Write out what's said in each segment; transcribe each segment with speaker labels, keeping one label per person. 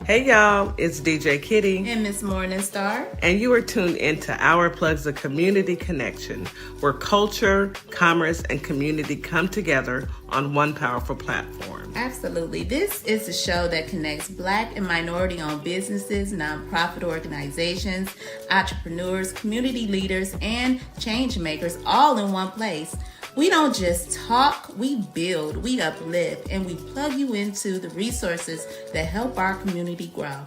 Speaker 1: Hey y'all, it's DJ Kitty.
Speaker 2: And Miss Morningstar.
Speaker 1: And you are tuned into Our Plugs of Community Connection, where culture, commerce, and community come together on one powerful platform.
Speaker 2: Absolutely. This is a show that connects Black and minority-owned businesses, nonprofit organizations, entrepreneurs, community leaders, and change makers all in one place. We don't just talk, we build, we uplift, and we plug you into the resources that help our community grow.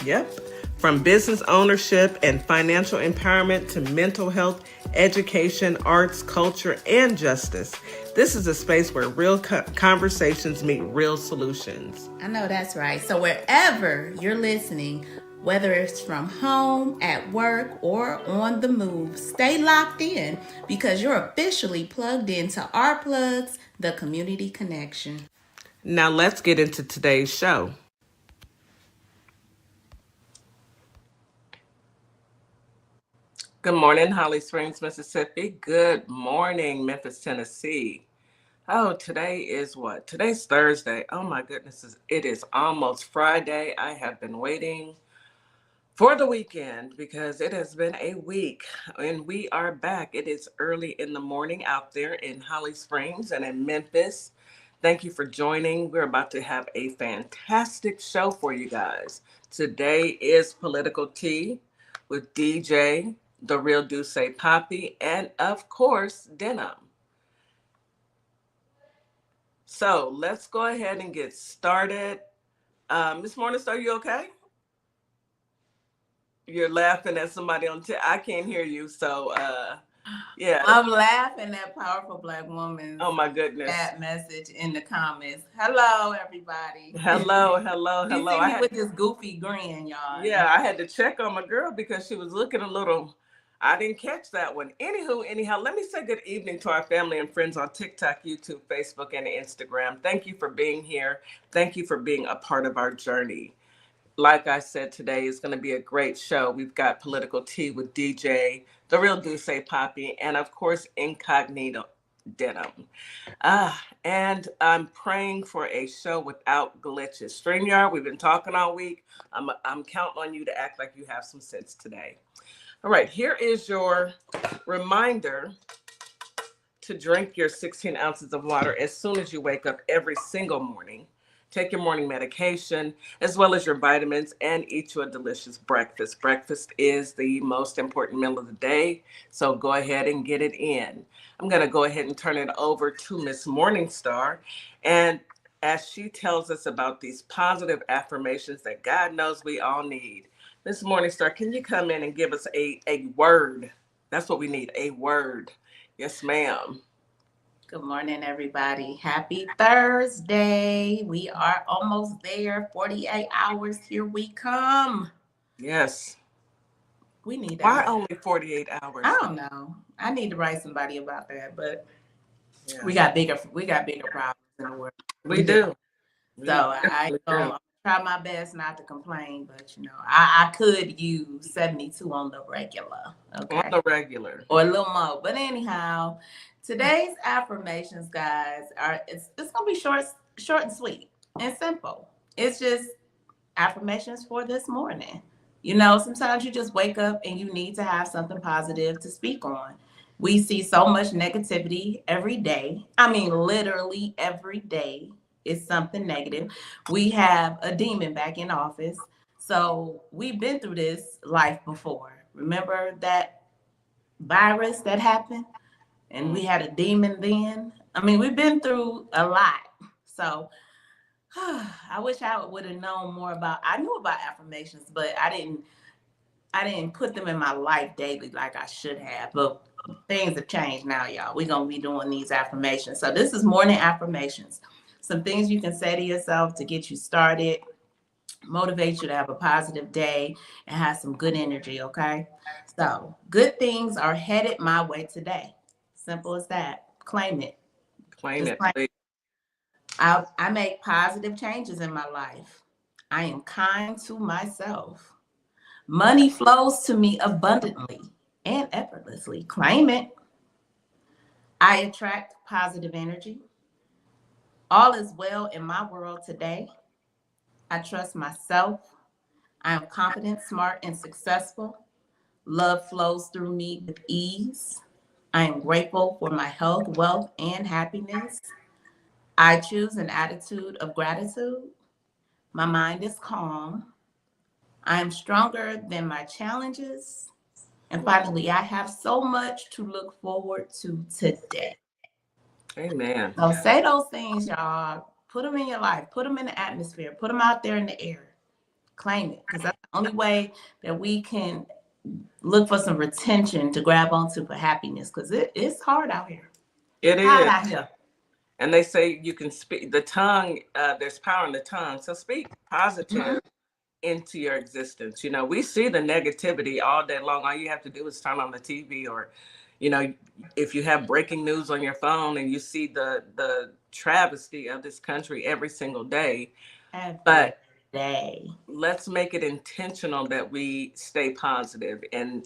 Speaker 1: Yep. From business ownership and financial empowerment to mental health, education, arts, culture, and justice. This is a space where real conversations meet real solutions.
Speaker 2: I know that's right. So wherever you're listening, whether it's from home, at work, or on the move, stay locked in because you're officially plugged into Our Plugs, the Community Connection.
Speaker 1: Now let's get into today's show. Good morning, Holly Springs, Mississippi. Good morning, Memphis, Tennessee. Oh, today is what? Today's Thursday. Oh my goodness, it is almost Friday. I have been waiting for the weekend because it has been a week and we are back. It is early in the morning out there in Holly Springs and in Memphis. Thank you for joining. We're about to have a fantastic show for you guys. Today is Political Tea with DeeJay, TheRealDussePapi, and of course, Denim. So let's go ahead and get started. Miss Morningstar, you okay? You're laughing at somebody on I can't hear you, so yeah.
Speaker 2: I'm laughing at powerful Black woman's
Speaker 1: oh my goodness
Speaker 2: that message in the comments. Hello, everybody.
Speaker 1: hello.
Speaker 2: You see me with this goofy grin, y'all.
Speaker 1: Yeah, I had to check on my girl because she was looking a little. I didn't catch that one. Anyhow, let me say good evening to our family and friends on TikTok, YouTube, Facebook, and Instagram. Thank you for being here. Thank you for being a part of our journey. Like I said, today is going to be a great show. We've got Political Tea with DeeJay, TheRealDussePapi, and of course, IncognitoDenim. And I'm praying for a show without glitches. StreamYard, we've been talking all week. I'm counting on you to act like you have some sense today. All right, here is your reminder to drink your 16 ounces of water as soon as you wake up every single morning. Take your morning medication as well as your vitamins and eat you a delicious breakfast. Breakfast is the most important meal of the day, so go ahead and get it in. I'm going to go ahead and turn it over to Miss Morningstar, and as she tells us about these positive affirmations that God knows we all need. Miss Morningstar, can you come in and give us a word? That's what we need, a word. Yes, ma'am.
Speaker 2: Good morning, everybody. Happy Thursday. We are almost there. 48 hours. Here we come.
Speaker 1: Yes.
Speaker 2: We need that.
Speaker 1: Why only 48 hours?
Speaker 2: I don't know. I need to write somebody about that, but yeah. we got bigger problems in the world.
Speaker 1: We do.
Speaker 2: So I try my best not to complain, but I could use 72 on the regular. Okay.
Speaker 1: On the regular.
Speaker 2: Or a little more. But anyhow, today's affirmations, guys, it's gonna be short and sweet and simple. It's just affirmations for this morning. Sometimes you just wake up and you need to have something positive to speak on. We see so much negativity every day. I mean, literally every day is something negative. We have a demon back in office. So we've been through this life before. Remember that virus that happened? And we had a demon then. I mean, we've been through a lot. So I wish I would have known more I knew about affirmations, but I didn't put them in my life daily like I should have. But things have changed now, y'all. We're going to be doing these affirmations. So this is morning affirmations. Some things you can say to yourself to get you started, motivate you to have a positive day, and have some good energy, okay? So good things are headed my way today. Simple as that. Claim it.
Speaker 1: Claim it, please.
Speaker 2: I make positive changes in my life. I am kind to myself. Money flows to me abundantly and effortlessly. Claim it. I attract positive energy. All is well in my world today. I trust myself I am confident, smart, and successful. Love flows through me with ease. I am grateful for my health, wealth, and happiness. I choose an attitude of gratitude. My mind is calm. I am stronger than my challenges. And finally, I have so much to look forward to today.
Speaker 1: Amen.
Speaker 2: So say those things, y'all. Put them in your life. Put them in the atmosphere. Put them out there in the air. Claim it, because that's the only way that we can look for some retention to grab onto for happiness, because it's hard out here.
Speaker 1: It
Speaker 2: Hard
Speaker 1: is.
Speaker 2: out here.
Speaker 1: And they say you can speak the tongue, there's power in the tongue. So speak positive into your existence. You know, we see the negativity all day long. All you have to do is turn on the TV, or, you know, if you have breaking news on your phone and you see the travesty of this country every single day. But let's make it intentional that we stay positive and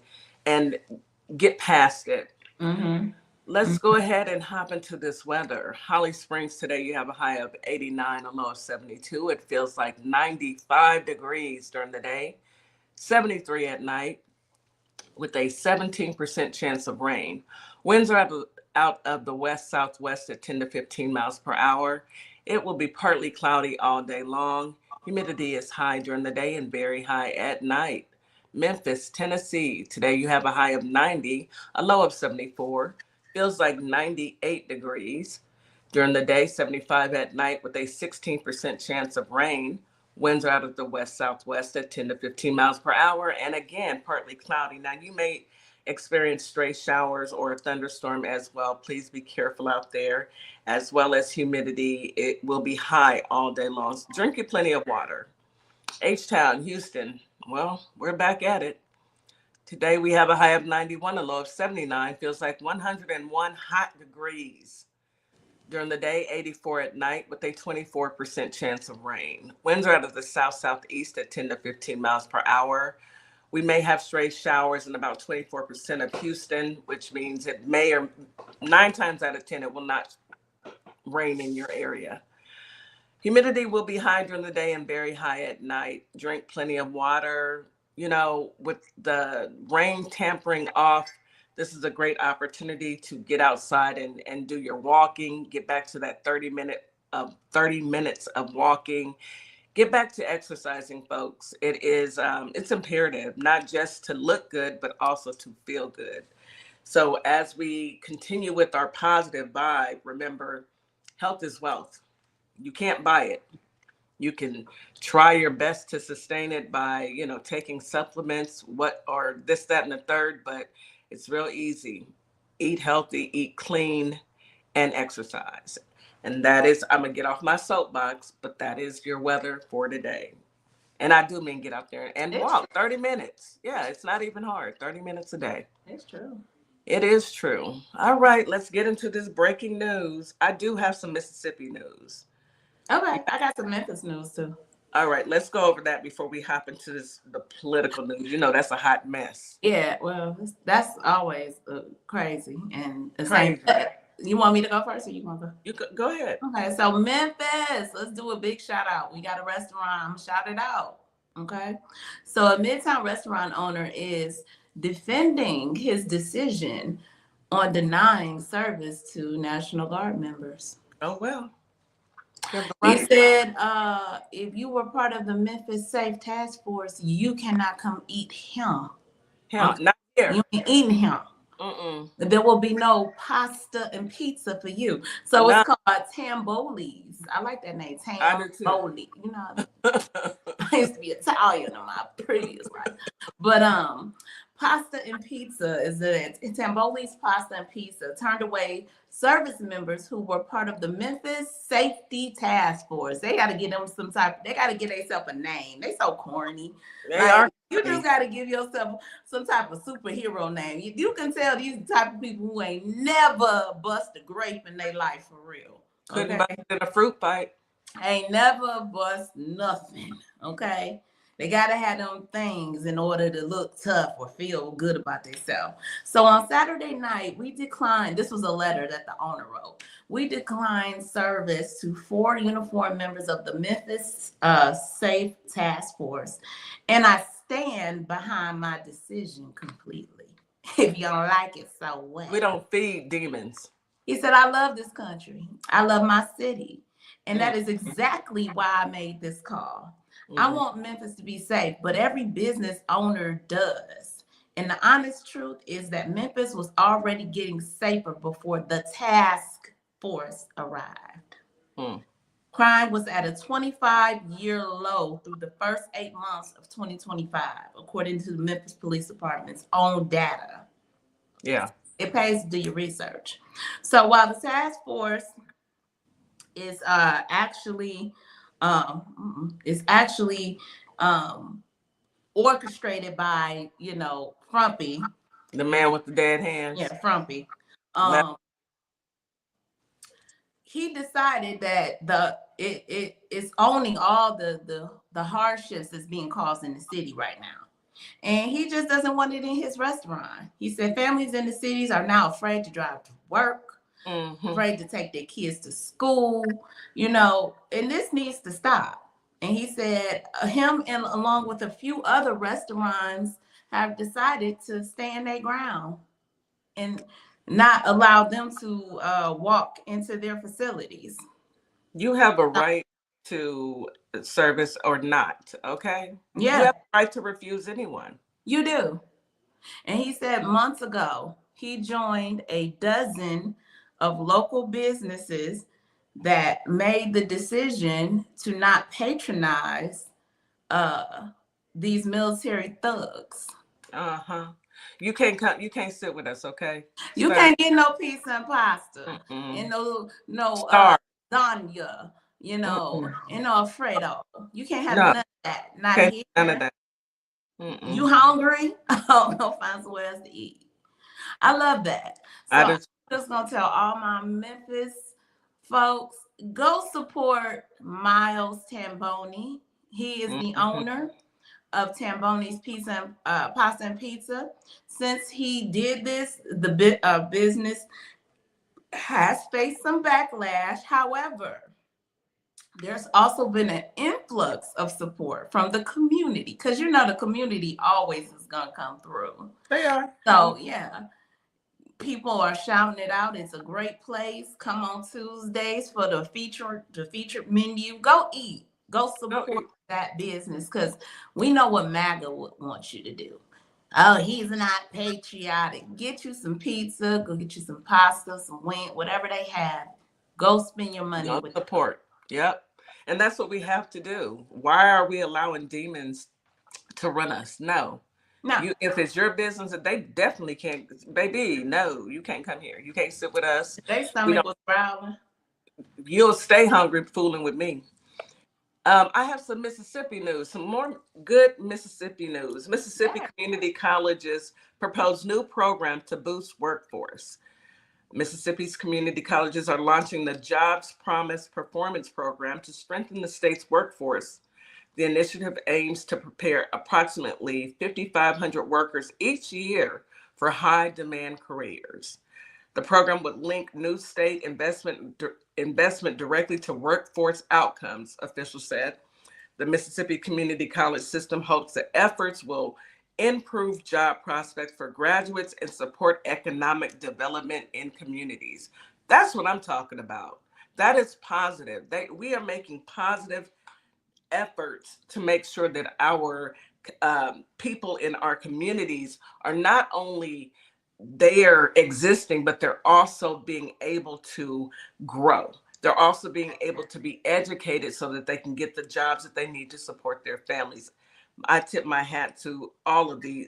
Speaker 1: get past it.
Speaker 2: Mm-hmm.
Speaker 1: Let's go ahead and hop into this weather. Holly Springs today, you have a high of 89, a low of 72. It feels like 95 degrees during the day, 73 at night, with a 17% chance of rain. Winds are out of the west-southwest at 10 to 15 miles per hour. It will be partly cloudy all day long. Humidity is high during the day and very high at night. Memphis, Tennessee, today you have a high of 90, a low of 74. Feels like 98 degrees during the day, 75 at night, with a 16% chance of rain. Winds are out of the west-southwest at 10 to 15 miles per hour. And again, partly cloudy. Now, you may experience stray showers or a thunderstorm as well. Please be careful out there, as well as humidity. It will be high all day long. So drink you plenty of water. H-Town, Houston. Well, we're back at it. Today we have a high of 91, a low of 79. Feels like 101 hot degrees. During the day, 84 at night, with a 24% chance of rain. Winds are out of the south-southeast at 10 to 15 miles per hour. We may have stray showers in about 24% of Houston, which means it may, or 9 times out of 10, it will not rain in your area. Humidity will be high during the day and very high at night. Drink plenty of water. You know, with the rain tampering off, this is a great opportunity to get outside and do your walking, get back to that 30 minutes of walking, get back to exercising, folks. It is, it's imperative, not just to look good, but also to feel good. So as we continue with our positive vibe, remember, health is wealth. You can't buy it. You can try your best to sustain it by, you know, taking supplements, or this, that, and the third, but it's real easy. Eat healthy, eat clean, and exercise. And that is, I'm going to get off my soapbox, but that is your weather for today. And I do mean get out there and walk 30 minutes. Yeah, it's not even hard. 30 minutes a day.
Speaker 2: It's true.
Speaker 1: It is true. All right, let's get into this breaking news. I do have some Mississippi news.
Speaker 2: Okay, I got some Memphis news too.
Speaker 1: All right, let's go over that before we hop into the political news. You know, that's a hot mess.
Speaker 2: Yeah, well, that's always crazy and the
Speaker 1: Crazy.
Speaker 2: same. You want me to go first, or you want to go?
Speaker 1: You go ahead.
Speaker 2: Okay, so Memphis, let's do a big shout out. We got a restaurant. I'm gonna shout it out. Okay, so a Midtown restaurant owner is defending his decision on denying service to National Guard members.
Speaker 1: Oh, well.
Speaker 2: He said, if you were part of the Memphis Safe Task Force, you cannot come eat him.
Speaker 1: Not here.
Speaker 2: You ain't eating him. There will be no pasta and pizza for you. So it's called Tamboli's. I like that name, Tamboli. You know, I used to be Italian in my previous life. But pasta and pizza is it. Tamboli's Pasta and Pizza turned away service members who were part of the Memphis Safety Task Force. They got to get them they got to get themselves a name. They so corny. You just got to give yourself some type of superhero name. You can tell these type of people who ain't never bust a grape in their life for real.
Speaker 1: Couldn't bust in a fruit fight.
Speaker 2: Ain't never bust nothing. Okay. They got to have them things in order to look tough or feel good about themselves. So on Saturday night, we declined. This was a letter that the owner wrote. We declined service to 4 uniformed members of the Memphis Safe Task Force. And I stand behind my decision completely. If you don't like it, so what?
Speaker 1: We don't feed demons.
Speaker 2: He said, I love this country. I love my city. And that is exactly why I made this call. I want Memphis to be safe, but every business owner does. And the honest truth is that Memphis was already getting safer before the task force arrived. Crime was at a 25-year low through the first 8 months of 2025, according to the Memphis Police Department's own data.
Speaker 1: Yeah.
Speaker 2: It pays to do your research. So while the task force is actually orchestrated by, Frumpy,
Speaker 1: the man with the dead hands.
Speaker 2: Yeah, Frumpy. He decided that it's owning all the hardships that's being caused in the city right now. And he just doesn't want it in his restaurant. He said families in the cities are now afraid to drive to work, afraid to take their kids to school, and this needs to stop. And he said him and along with a few other restaurants have decided to stand their ground and not allow them to walk into their facilities.
Speaker 1: You have a right to service or not, okay?
Speaker 2: Yeah.
Speaker 1: You have a right to refuse anyone.
Speaker 2: You do. And he said months ago, he joined a dozen of local businesses that made the decision to not patronize these military thugs.
Speaker 1: You can't come. You can't sit with us, okay?
Speaker 2: You can't get no pizza and pasta and no lasagna, and no Alfredo. You can't have none of that. Not here.
Speaker 1: None of that.
Speaker 2: You hungry? Oh, go find somewhere else to eat. I love that. So I'm just gonna tell all my Memphis folks, go support Miles Tamboni. He is the owner of Tamboni's Pizza and Pasta and Pizza. Since he did this, the business has faced some backlash. However, there's also been an influx of support from the community, because the community always is gonna come through.
Speaker 1: They are.
Speaker 2: So yeah, people are shouting it out. It's a great place. Come on Tuesdays for the featured menu. Go eat. Go support that business, because we know what MAGA would want you to do. Oh, he's not patriotic. Get you some pizza. Go get you some pasta, some wing, whatever they have. Go spend your money with
Speaker 1: support. Yep. And that's what we have to do. Why are we allowing demons to run us? No. If it's your business, they definitely can't. Baby, no, you can't come here. You can't sit with us.
Speaker 2: Their stomach was growling.
Speaker 1: You'll stay hungry fooling with me. I have some Mississippi news, some more good Mississippi news. Mississippi community colleges propose new program to boost workforce. Mississippi's community colleges are launching the Jobs Promise Performance Program to strengthen the state's workforce. The initiative aims to prepare approximately 5,500 workers each year for high-demand careers. The program would link new state investment directly to workforce outcomes, officials said. The Mississippi Community College system hopes that efforts will improve job prospects for graduates and support economic development in communities. That's what I'm talking about. That is positive. We are making positive efforts to make sure that our people in our communities are not only they're existing, but they're also being able to grow. They're also being able to be educated so that they can get the jobs that they need to support their families. I tip my hat to all of these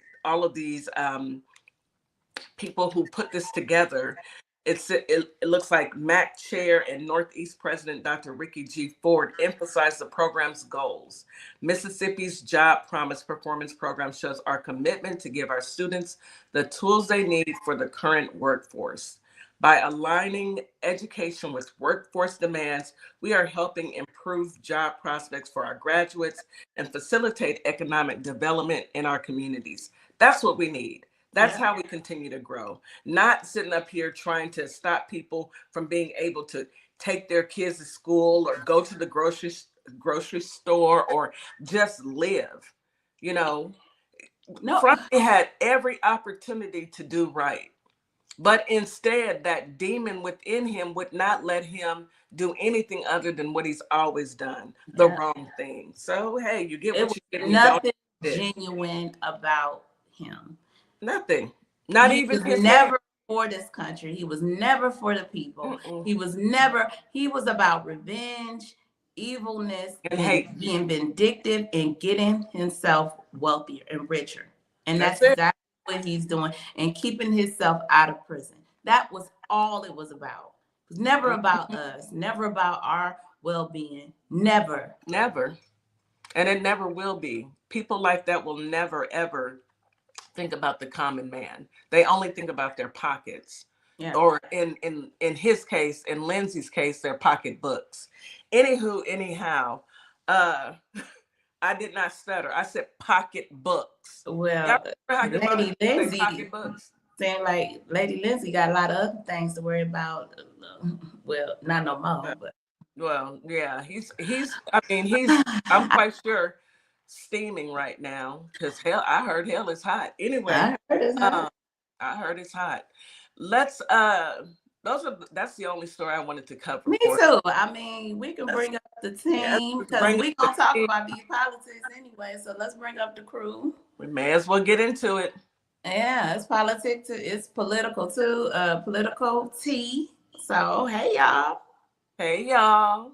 Speaker 1: people who put this together. It looks like MAC Chair and Northeast President Dr. Ricky G. Ford emphasized the program's goals. Mississippi's Job Promise Performance Program shows our commitment to give our students the tools they need for the current workforce. By aligning education with workforce demands, we are helping improve job prospects for our graduates and facilitate economic development in our communities. That's what we need. That's how we continue to grow. Not sitting up here trying to stop people from being able to take their kids to school or go to the grocery store or just live. You know, Frankie had every opportunity to do right. But instead, that demon within him would not let him do anything other than what he's always done, the wrong thing. So, hey, you get what you get.
Speaker 2: Nothing genuine about him.
Speaker 1: Nothing. Not
Speaker 2: he
Speaker 1: even
Speaker 2: was never for this country. He was never for the people. He was about revenge, evilness, and hate, being vindictive and getting himself wealthier and richer. And that's exactly what he's doing, and keeping himself out of prison. That was all it was about. It was never about us, never about our well-being. Never.
Speaker 1: And it never will be. People like that will never, ever think about the common man. They only think about their pockets. Or in his case, in Lindsay's case, their pocketbooks. Anyhow, I did not stutter. I said pocketbooks.
Speaker 2: Well, Lady Lindsay saying like Lady Lindsay got a lot of other things to worry about. Well, not no more, but
Speaker 1: yeah, he's I'm quite sure steaming right now because I heard hell is hot. Anyway, I heard it's hot. Let's that's the only story I wanted to cover.
Speaker 2: Me too. I mean, we can bring up the team because we're gonna talk about these politics anyway. So let's bring up the crew.
Speaker 1: We may as well get into it.
Speaker 2: Yeah, it's politics too. It's political too. Political tea. So hey y'all.
Speaker 1: Hey y'all.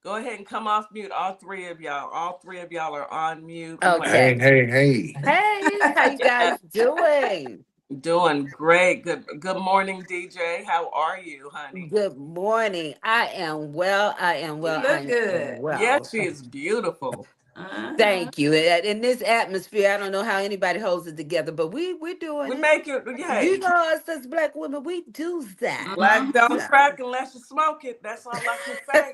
Speaker 1: Go ahead and come off mute. All three of y'all are on mute.
Speaker 3: Okay.
Speaker 4: Hey.
Speaker 3: Hey, how you guys doing?
Speaker 1: Doing great. Good morning, DeeJay. How are you, honey?
Speaker 3: Good morning. I am well.
Speaker 2: You look good.
Speaker 3: Well.
Speaker 1: Yes, she is beautiful.
Speaker 3: Thank you. In this atmosphere, I don't know how anybody holds it together, but we're doing
Speaker 1: we
Speaker 3: it.
Speaker 1: Make it. Hey.
Speaker 3: You know us as Black women, we do that.
Speaker 1: Black don't crack unless you smoke it. That's all I can say.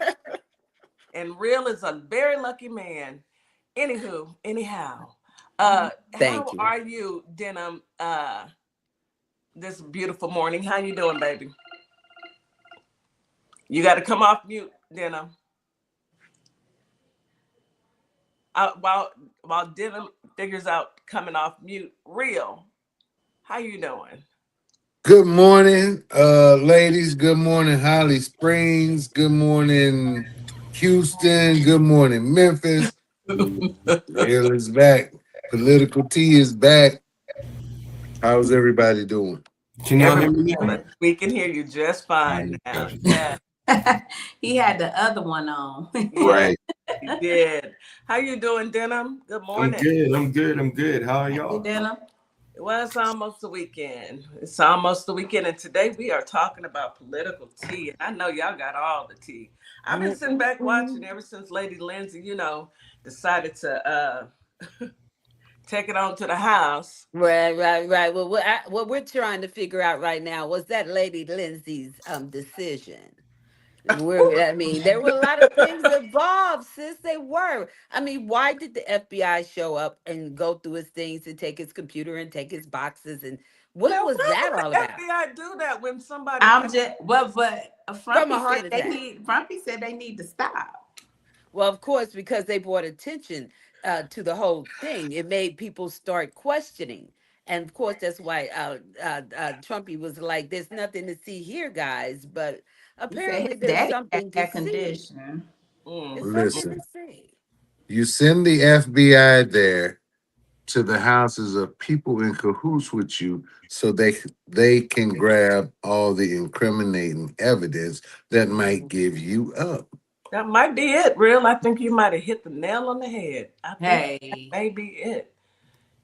Speaker 1: And Real is a very lucky man. Anyhow, how are you, Denim? This beautiful morning. How you doing, baby? You got to come off mute, Denim. While Denim figures out coming off mute, Real, how you doing?
Speaker 4: Good morning, ladies. Good morning, Holly Springs. Good morning, Houston. Good morning, Memphis. Real is back. Political tea is back. How's everybody doing?
Speaker 1: Can y'all hear me? We can hear you just fine now. Yeah.
Speaker 2: He had the other one on.
Speaker 4: Right.
Speaker 1: He did. How you doing, Denim? Good morning.
Speaker 5: I'm good. How are y'all?
Speaker 2: Hey, Denim.
Speaker 1: Well, it's almost the weekend. And today we are talking about political tea. And I know y'all got all the tea. I've been sitting back watching ever since Lady Lindsay, decided to take it on to the house.
Speaker 3: Right. Well, what we're trying to figure out right now was that Lady Lindsay's decision. There were a lot of things involved, sis. They were. I mean, why did the FBI show up and go through his things and take his computer and take his boxes? And what was that all about?
Speaker 1: FBI do that when somebody?
Speaker 2: But Frumpy said they need to stop.
Speaker 3: Well, of course, because they brought attention to the whole thing. It made people start questioning. And of course, that's why Trumpy was like, there's nothing to see here, guys. But apparently there's something to see.
Speaker 4: Listen, you send the FBI there to the houses of people in cahoots with you so they can grab all the incriminating evidence that might give you up.
Speaker 1: That might be it, Real. I think you might have hit the nail on the head. I think that may be it.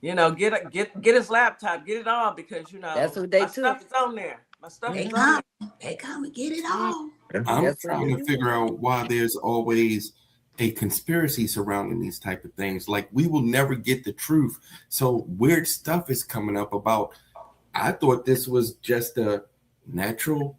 Speaker 1: Get his laptop, get it all, because
Speaker 3: that's what they
Speaker 1: my stuff is on there. My stuff is on there.
Speaker 2: They come and get it all.
Speaker 5: I'm trying to figure out why there's always a conspiracy surrounding these type of things. Like, we will never get the truth. So weird stuff is coming up about. I thought this was just natural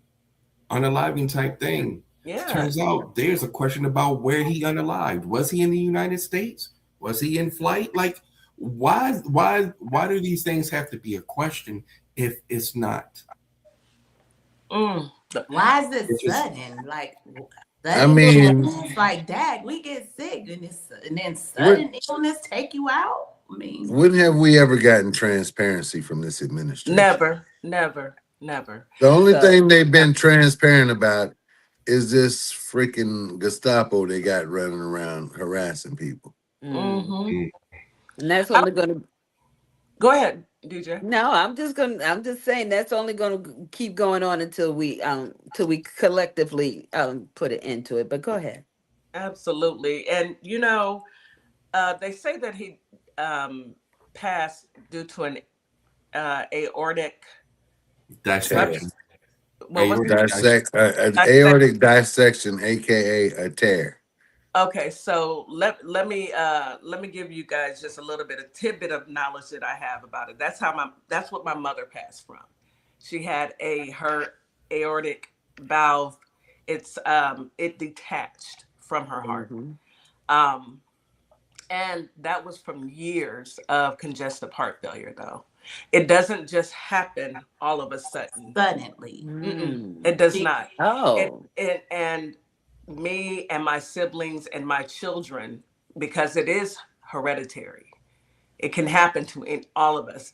Speaker 5: unaliving type thing.
Speaker 1: Yeah.
Speaker 5: Turns out there's a question about where he unalived. Was he in the United States? Was he in flight? Like, why do these things have to be a question if it's not?
Speaker 1: Mm.
Speaker 2: Why is it
Speaker 5: It's just,
Speaker 2: sudden? Like
Speaker 4: I
Speaker 2: sudden
Speaker 4: mean,
Speaker 2: illness, like dag, we get sick and then
Speaker 4: what
Speaker 2: sudden illness take you out. I mean,
Speaker 4: when have we ever gotten transparency from this administration?
Speaker 1: Never, never, never.
Speaker 4: The only
Speaker 3: So
Speaker 4: thing they've been transparent about is this freaking Gestapo they got running around harassing people.
Speaker 1: Mm-hmm.
Speaker 3: and that's only going to
Speaker 1: Go ahead, DJ.
Speaker 3: no, I'm just saying that's only going to keep going on until we collectively put it into it. But go ahead.
Speaker 1: Absolutely. And they say that he passed due to an aortic.
Speaker 5: dissection.
Speaker 1: What was it?
Speaker 4: Aortic dissection, aka a tear.
Speaker 1: Okay, so let me give you guys just a little bit of tidbit of knowledge that I have about it. That's what my mother passed from. She had her aortic valve. It detached from her heart.
Speaker 3: Mm-hmm.
Speaker 1: And that was from years of congestive heart failure, though. It doesn't just happen all of a sudden.
Speaker 2: suddenly.
Speaker 1: It does not.
Speaker 3: Oh.
Speaker 1: And me and my siblings and my children, because it is hereditary, it can happen to all of us.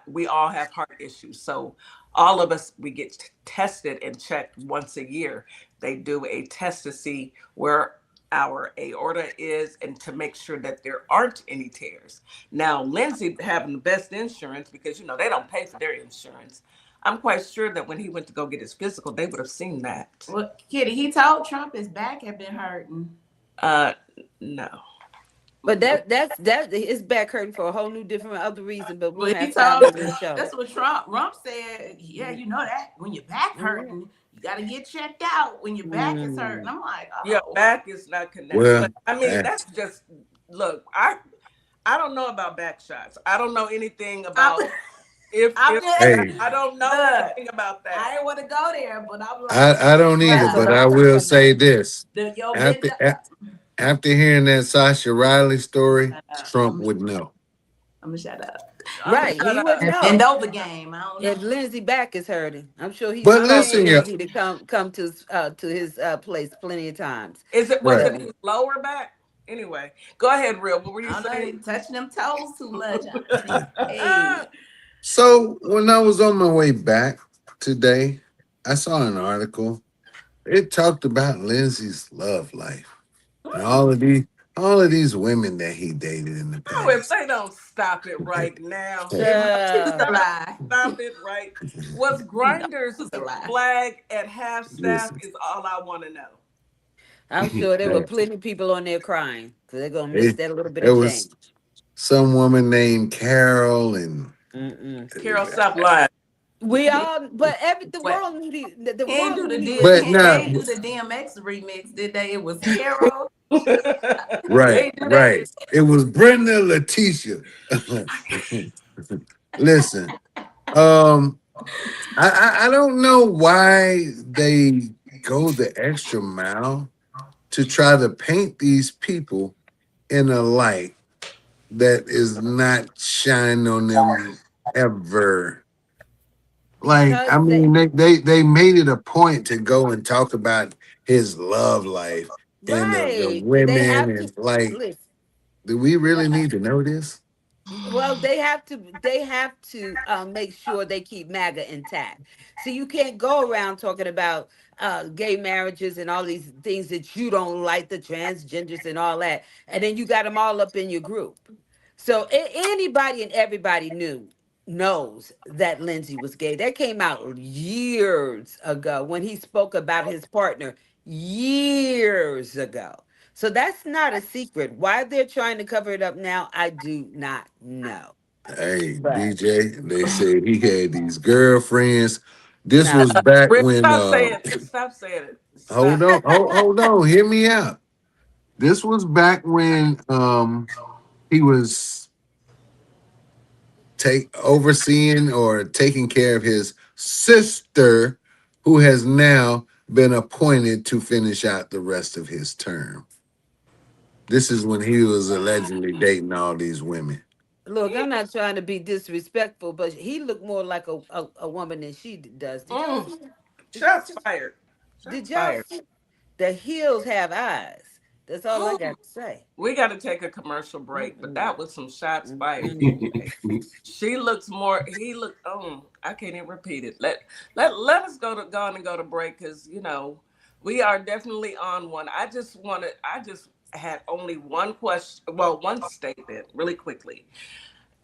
Speaker 1: We all have heart issues. So all of us, we get tested and checked once a year. They do a test to see where our aorta is and to make sure that there aren't any tears. Now, Lindsay having the best insurance, because they don't pay for their insurance. I'm quite sure that when he went to go get his physical, they would have seen that.
Speaker 2: Well, Kitty, he told Trump his back had been hurting.
Speaker 1: No.
Speaker 3: But that's his back hurting for a whole new different other reason. But we'll have
Speaker 2: He
Speaker 3: time
Speaker 2: told
Speaker 3: in this show.
Speaker 2: that's what Trump said. Yeah, you know that when your back hurting, you got to get checked out when your back is hurting. I'm like, oh,
Speaker 1: your back is not connected.
Speaker 4: Well,
Speaker 1: but, I mean, that's just look. I don't know about back shots. I don't know anything about. I don't know anything about that.
Speaker 2: I didn't want to go there, but I'm like,
Speaker 4: I don't either,
Speaker 3: That's
Speaker 4: but
Speaker 3: what
Speaker 4: I
Speaker 3: I'm
Speaker 4: will
Speaker 3: talking
Speaker 4: say
Speaker 3: about.
Speaker 4: this. After hearing that Sasha Riley story, Trump would know.
Speaker 2: I'm gonna shut up.
Speaker 3: Right, he would know.
Speaker 2: And over game. I don't know.
Speaker 3: If Lindsay back is hurting, I'm sure he's
Speaker 4: But
Speaker 3: paid
Speaker 4: listen,
Speaker 3: Lindsay to come to his place plenty of times.
Speaker 1: Was it his lower back? Anyway, go ahead, Real. What were you saying?
Speaker 2: Touching them toes too much.
Speaker 4: So when I was on my way back today, I saw an article. It talked about Lindsay's love life and all of these women that he dated in the past.
Speaker 1: Oh, if they don't stop it right now,
Speaker 2: She's a lie.
Speaker 1: Stop it right. Was Grinders flag at half staff is all I want to know.
Speaker 3: I'm sure there were plenty of people on there crying because they're gonna miss that little bit of change.
Speaker 4: Some woman named Carol and
Speaker 1: Carol, stop lying.
Speaker 3: We all, but the world knew the
Speaker 2: world
Speaker 3: knew
Speaker 2: the
Speaker 4: but
Speaker 2: they do the DMX remix, did they? It was Carol.
Speaker 4: right. It was Brenda Leticia. Listen, I don't know why they go the extra mile to try to paint these people in a light that is not shining on them ever. Like, I mean, they made it a point to go and talk about his love life and the women and like, do we really need to know this?
Speaker 3: Well, they have to make sure they keep MAGA intact. So you can't go around talking about gay marriages and all these things that you don't like, the transgenders and all that, and then you got them all up in your group. So anybody and everybody knows that Lindsay was gay. That came out years ago when he spoke about his partner years ago. So that's not a secret. Why they're trying to cover it up now, I do not know.
Speaker 4: Hey, DJ, they said he had these girlfriends. This was back when
Speaker 1: Stop saying it.
Speaker 4: Hold on, hear me out. This was back when he was overseeing or taking care of his sister who has now been appointed to finish out the rest of his term. This is when he was allegedly dating all these women.
Speaker 3: Look, I'm not trying to be disrespectful, but he looked more like a woman than she does. Did y'all see that?
Speaker 1: Shots fired.
Speaker 3: Did
Speaker 1: Shots
Speaker 3: y'all
Speaker 1: fired.
Speaker 3: see? The heels have eyes. That's all I got to say.
Speaker 1: We got to take a commercial break, but that was some shots fired.
Speaker 3: Mm-mm.
Speaker 1: She looks more. He looked. Oh, I can't even repeat it. Let us go on and go to break, because we are definitely on one. I just had only one question. Well, one statement, really quickly.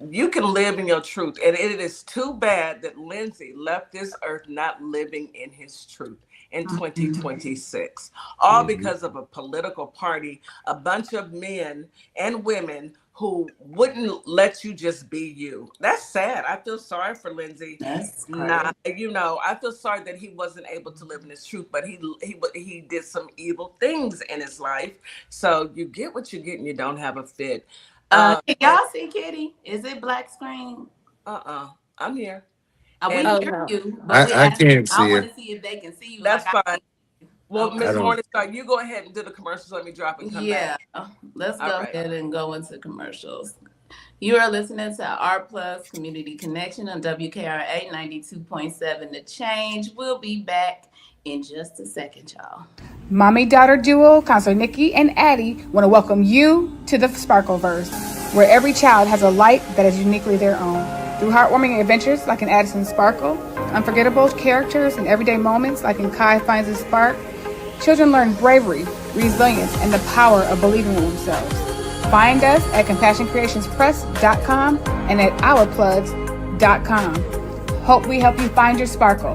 Speaker 1: You can live in your truth, and it is too bad that Lindsay left this earth not living in his truth in 2026, all because of a political party, a bunch of men and women who wouldn't let you just be you. That's sad. I feel sorry for Lindsay.
Speaker 2: That's crazy.
Speaker 1: I feel sorry that he wasn't able to live in his truth, but he did some evil things in his life. So you get what you get, and you don't have a fit.
Speaker 2: Can y'all see Kitty? Is it black screen?
Speaker 1: I'm here.
Speaker 2: We
Speaker 1: And-
Speaker 2: hear
Speaker 3: no.
Speaker 2: you, but
Speaker 4: I can't
Speaker 2: I
Speaker 4: see
Speaker 2: want
Speaker 4: her.
Speaker 2: to see if they can see you.
Speaker 1: That's
Speaker 2: like
Speaker 1: fine. Well,
Speaker 2: Okay.
Speaker 1: Miss
Speaker 4: I don't-
Speaker 1: Morningstar, you go ahead and do the commercials. Let me drop and come
Speaker 2: Yeah,
Speaker 1: back.
Speaker 2: let's
Speaker 1: All
Speaker 2: go
Speaker 1: right.
Speaker 2: ahead and go into commercials. You are listening to our Plus Community Connection on WKRA 92.7 The Change. We'll be back in just a second, y'all.
Speaker 6: Mommy-daughter duo, Counselor Nikki and Addie, want to welcome you to the Sparkleverse, where every child has a light that is uniquely their own. Through heartwarming adventures like in Addison Sparkle, unforgettable characters and everyday moments like in Kai Finds a Spark, children learn bravery, resilience, and the power of believing in themselves. Find us at CompassionCreationsPress.com and at OurPlugs.com. Hope we help you find your sparkle.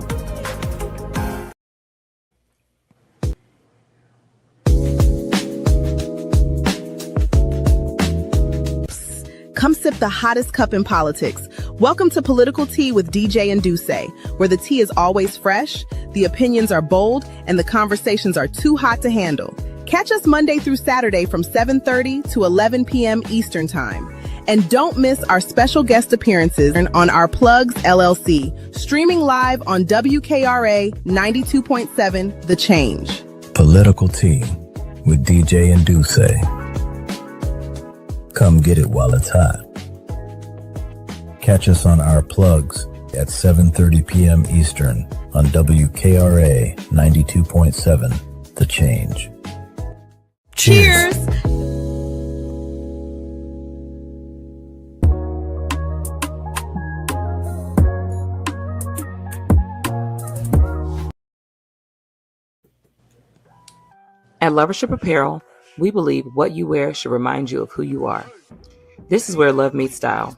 Speaker 7: Come sip the hottest cup in politics. Welcome to Political Tea with DeeJay and DeeJay, where the tea is always fresh, the opinions are bold, and the conversations are too hot to handle. Catch us Monday through Saturday from 7:30 to 11 p.m. Eastern Time. And don't miss our special guest appearances on our Plugs LLC, streaming live on WKRA 92.7 The Change.
Speaker 8: Political Tea with DeeJay and DeeJay. Come get it while it's hot. Catch us on our plugs at 7:30 p.m. Eastern on WKRA 92.7 The Change.
Speaker 7: Cheers!
Speaker 9: At Lovership Apparel, we believe what you wear should remind you of who you are. This is where love meets style.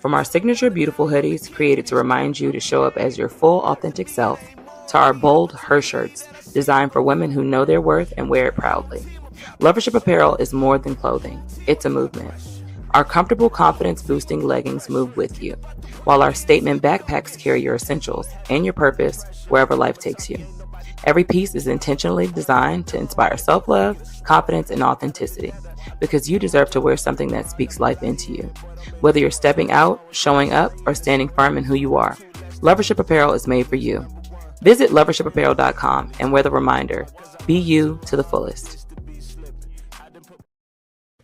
Speaker 9: From our signature beautiful hoodies created to remind you to show up as your full authentic self, to our bold her shirts designed for women who know their worth and wear it proudly. Lovership Apparel is more than clothing, it's a movement. Our comfortable confidence-boosting leggings move with you, while our statement backpacks carry your essentials and your purpose wherever life takes you. Every piece is intentionally designed to inspire self-love, confidence, and authenticity, because you deserve to wear something that speaks life into you. Whether you're stepping out, showing up, or standing firm in who you are, Lovership Apparel is made for you. Visit lovershipapparel.com and wear the reminder, be you to the fullest.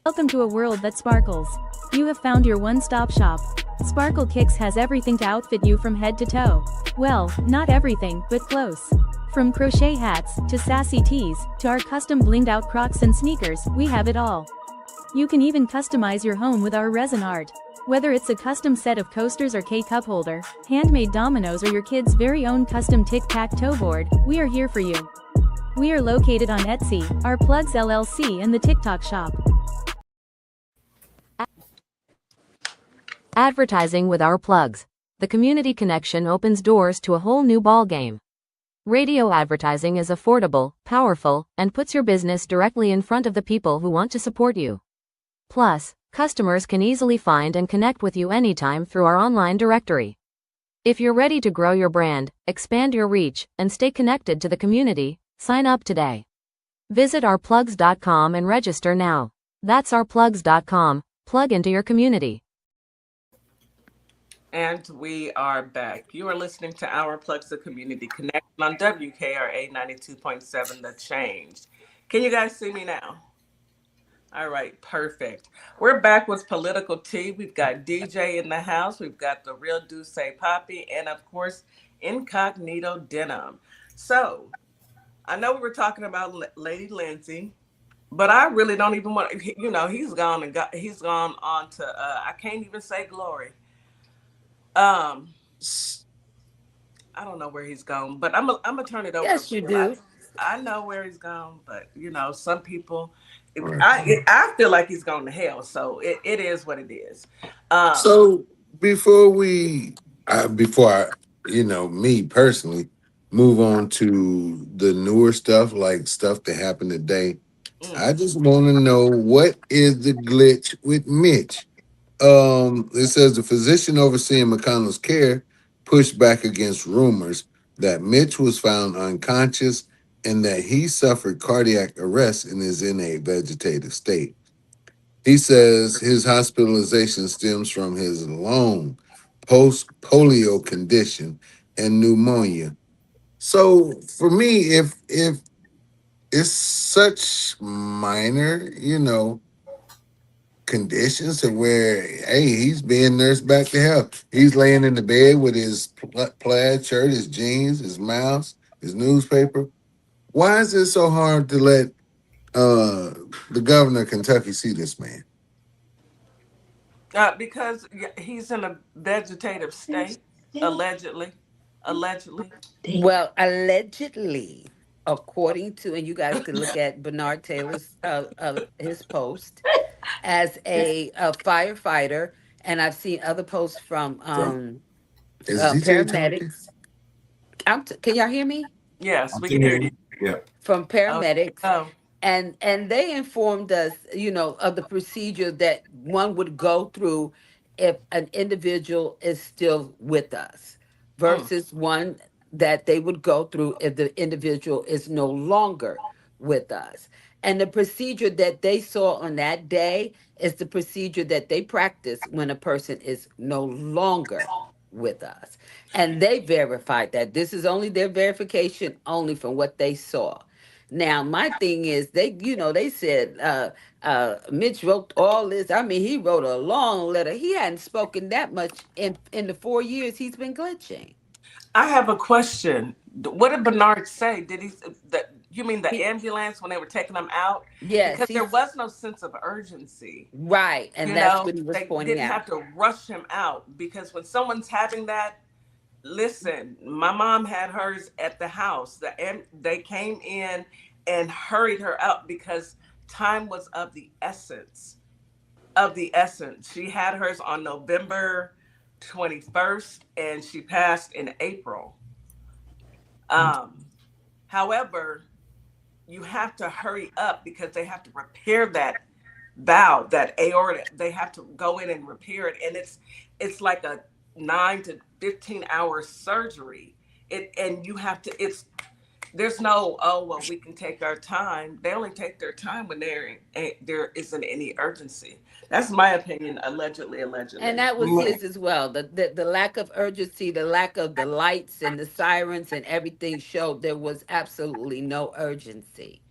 Speaker 10: Welcome to a world that sparkles. You have found your one-stop shop. Sparkle Kicks has everything to outfit you from head to toe. Well, not everything, but close. From crochet hats, to sassy tees, to our custom blinged out Crocs and sneakers, we have it all. You can even customize your home with our resin art. Whether it's a custom set of coasters or K-cup holder, handmade dominoes, or your kid's very own custom tic-tac-toe board, we are here for you. We are located on Etsy, our Plugs LLC, and the TikTok shop.
Speaker 11: Advertising with our plugs. The community connection opens doors to a whole new ballgame. Radio advertising is affordable, powerful, and puts your business directly in front of the people who want to support you. Plus, customers can easily find and connect with you anytime through our online directory. If you're ready to grow your brand, expand your reach, and stay connected to the community, sign up today. Visit ourplugs.com and register now. That's ourplugs.com. Plug into your community.
Speaker 1: And we are back. You are listening to Our Plugs the Community Connection on WKRA 92.7 The Change. Can you guys see me now? All right, perfect. We're back with Political Tea. We've got DJ in the house. We've got the real Papi, and of course, Incognito Denim. So I know we were talking about Lady Lindsay, but I really don't even want. He's gone and he's gone on to. I can't even say glory. Um, I don't know where he's gone, but I'm gonna turn it over to
Speaker 3: Yes, you
Speaker 1: Bill.
Speaker 3: do.
Speaker 1: I know where he's gone, but some people,
Speaker 4: Right.
Speaker 1: I feel like he's gone to hell. So it is what it is. Um,
Speaker 4: So before I, me personally, move on to the newer stuff, like stuff that happened today,
Speaker 1: mm,
Speaker 4: I just want to know what is the glitch with Mitch. It says the physician overseeing McConnell's care pushed back against rumors that Mitch was found unconscious and that he suffered cardiac arrest and is in a vegetative state. He says his hospitalization stems from his long post polio condition and pneumonia. So for me, if it's such minor, conditions to where, hey, he's being nursed back to health. He's laying in the bed with his plaid shirt, his jeans, his mouse, his newspaper. Why is it so hard to let uh the governor of Kentucky see this man?
Speaker 1: because he's in a vegetative state, allegedly, allegedly.
Speaker 3: Well, allegedly, according to, and you guys could look at Bernard Taylor's his post as a firefighter, and I've seen other posts from
Speaker 4: From is DJ talking?
Speaker 3: paramedics. Can y'all hear me?
Speaker 1: Yes,
Speaker 5: I'm
Speaker 1: we can hear
Speaker 5: saying,
Speaker 1: you.
Speaker 5: yeah.
Speaker 3: From
Speaker 1: Oh,
Speaker 3: paramedics,
Speaker 1: oh,
Speaker 3: and they informed us, of the procedure that one would go through if an individual is still with us
Speaker 1: mm.
Speaker 3: versus one that they would go through if the individual is no longer with us. And the procedure that they saw on that day is the procedure that they practice when a person is no longer with us. And they verified that. This is only their verification, only from what they saw. Now, my thing is, they said Mitch wrote all this. I mean, he wrote a long letter. He hadn't spoken that much in the 4 years he's been glitching.
Speaker 1: I have a question. What did Bernard say? Did he that you mean the
Speaker 3: He,
Speaker 1: ambulance when they were taking him out?
Speaker 3: yes,
Speaker 1: Because there
Speaker 3: he's
Speaker 1: was no sense of urgency.
Speaker 3: right, and that's what he was
Speaker 1: They
Speaker 3: pointing
Speaker 1: didn't
Speaker 3: out.
Speaker 1: have to rush him out because when someone's having that, listen, my mom had hers at the house. They came in and hurried her out because time was of the essence. Of the essence. She had hers on November 21st and she passed in April. Um, However, you have to hurry up because they have to repair that valve, that aorta. They have to go in and repair it, and it's like a 9 to 15 hour surgery. And you have to. It's There's no, oh well, we can take our time. They only take their time when there isn't any urgency. That's my opinion. Allegedly,
Speaker 3: And
Speaker 1: allegedly.
Speaker 3: that was his as well. The lack of urgency, the lack of the lights and the sirens and everything showed there was absolutely no urgency.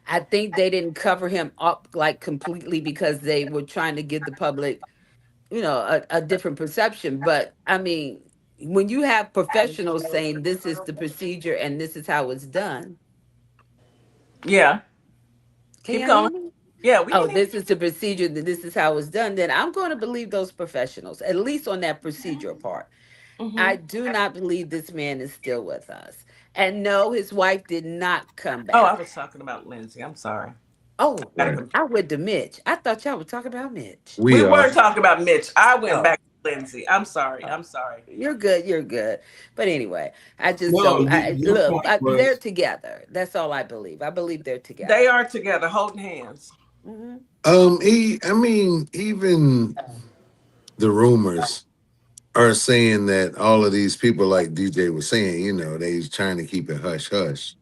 Speaker 3: I think they didn't cover him up like completely because they were trying to give the public, a different perception. But I mean, when you have professionals saying this is the procedure and this is how it's done,
Speaker 1: Yeah.
Speaker 3: can
Speaker 1: Keep
Speaker 3: y'all hear
Speaker 1: going.
Speaker 3: me?
Speaker 1: Yeah, we
Speaker 3: Oh,
Speaker 1: can hear.
Speaker 3: this is the procedure, that this is how it's done, then I'm going to believe those professionals, at least on that procedure part. I
Speaker 1: Hmm.
Speaker 3: do not believe this man is still with us. And no, his wife did not come
Speaker 1: Oh, I
Speaker 3: back.
Speaker 1: was talking about Lindsay. I'm sorry.
Speaker 3: Oh,
Speaker 1: Got it
Speaker 4: Right.
Speaker 1: confused.
Speaker 3: I went to Mitch. I thought y'all were talking about Mitch.
Speaker 1: We
Speaker 4: We are.
Speaker 1: weren't talking about Mitch. I went
Speaker 3: Oh,
Speaker 1: back to Lindsay. I'm sorry.
Speaker 3: oh,
Speaker 1: I'm sorry.
Speaker 3: you're good. You're good. But anyway, I just
Speaker 5: No,
Speaker 3: don't.
Speaker 5: your
Speaker 3: Look,
Speaker 5: point
Speaker 3: they're
Speaker 5: was
Speaker 3: together. That's all I believe. I believe they're
Speaker 1: They
Speaker 3: together.
Speaker 1: are together, holding hands.
Speaker 3: Hmm.
Speaker 4: I mean, even the rumors are saying that all of these people, like DJ was saying, they's trying to keep it hush hush.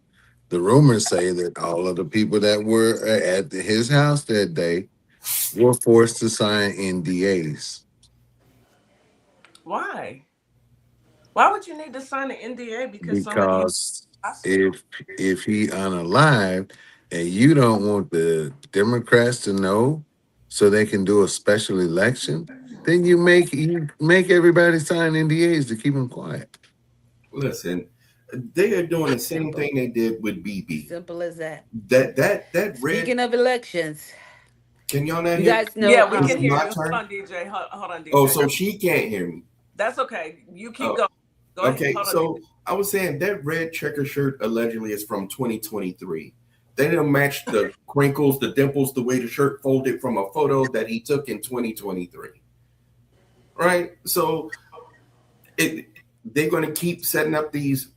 Speaker 4: The rumors say that all of the people that were at his house that day were forced to sign NDAs.
Speaker 1: Why? Why would you need to sign an NDA because somebody else
Speaker 4: because
Speaker 1: is hospital?
Speaker 4: if he unalive and you don't want the Democrats to know so they can do a special election, then you make everybody sign NDAs to keep them quiet.
Speaker 5: Listen, they are doing the same
Speaker 3: Simple.
Speaker 5: thing they did with BB.
Speaker 3: Simple as that.
Speaker 5: That red.
Speaker 3: Speaking of elections,
Speaker 5: Can y'all not
Speaker 3: you
Speaker 5: hear me?
Speaker 3: guys know
Speaker 1: Yeah, we
Speaker 5: Is
Speaker 1: can
Speaker 5: it
Speaker 1: hear
Speaker 5: my
Speaker 1: you.
Speaker 5: turn?
Speaker 1: Hold on, DJ. Hold on,
Speaker 5: Oh,
Speaker 1: DJ.
Speaker 5: so she can't hear me.
Speaker 1: That's okay. You keep
Speaker 5: Oh,
Speaker 1: going. Go ahead.
Speaker 5: okay.
Speaker 1: Hold on, DJ.
Speaker 5: So I was saying that red checker shirt allegedly is from 2023. They didn't match the crinkles, the dimples, the way the shirt folded from a photo that he took in 2023. Right? So it they're going to keep setting up these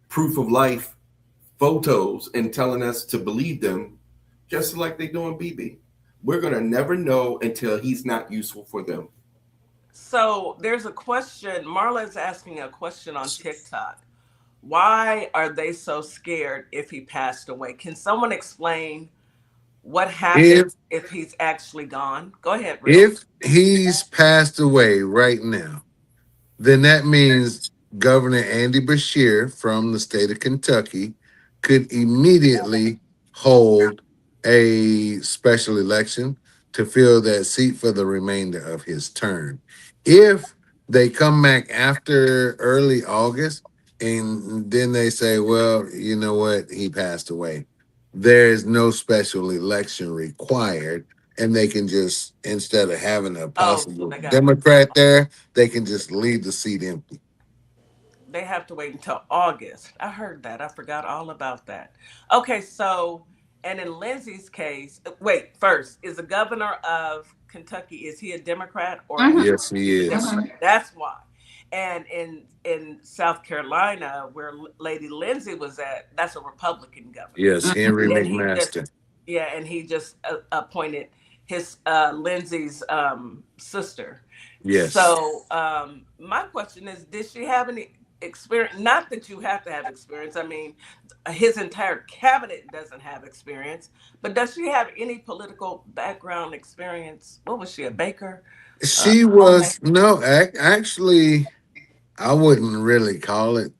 Speaker 5: proof of life photos and telling us to believe them, just like they doing BB. We're going to never know until he's not useful for them.
Speaker 1: So there's a question. Marla is asking a question on TikTok. Why are they so scared if he passed away? Can someone explain what happens
Speaker 4: If
Speaker 1: if he's actually gone? Go ahead, Real.
Speaker 4: if he's passed away right now, then that means Governor Andy Beshear from the state of Kentucky could immediately hold a special election to fill that seat for the remainder of his term. If they come back after early August and then they say, well, you know what, he passed away, there is no special election required. And they can just, instead of having a
Speaker 1: Oh, so
Speaker 4: possible
Speaker 1: they got
Speaker 4: Democrat there, they can just leave the seat empty.
Speaker 1: they have to wait until August. I heard that. I forgot all about that. Okay, so and in Lindsay's case, wait, first, is the governor of Kentucky, is he a Democrat or
Speaker 2: Mm-hmm.
Speaker 4: Yes, he
Speaker 1: he's a
Speaker 4: is.
Speaker 1: Democrat? That's why. And in South Carolina, where Lady Lindsay was at, that's a Republican governor.
Speaker 4: Yes, Henry
Speaker 1: And he just
Speaker 4: McMaster.
Speaker 1: yeah, and he just appointed his Lindsay's sister.
Speaker 4: Yes.
Speaker 1: So my question is, did she have any experience? Not that you have to have experience. I mean, his entire cabinet doesn't have experience, but does she have any political background experience? What was she, a baker?
Speaker 4: She
Speaker 1: Homemaker?
Speaker 4: was, no, actually, I wouldn't really call it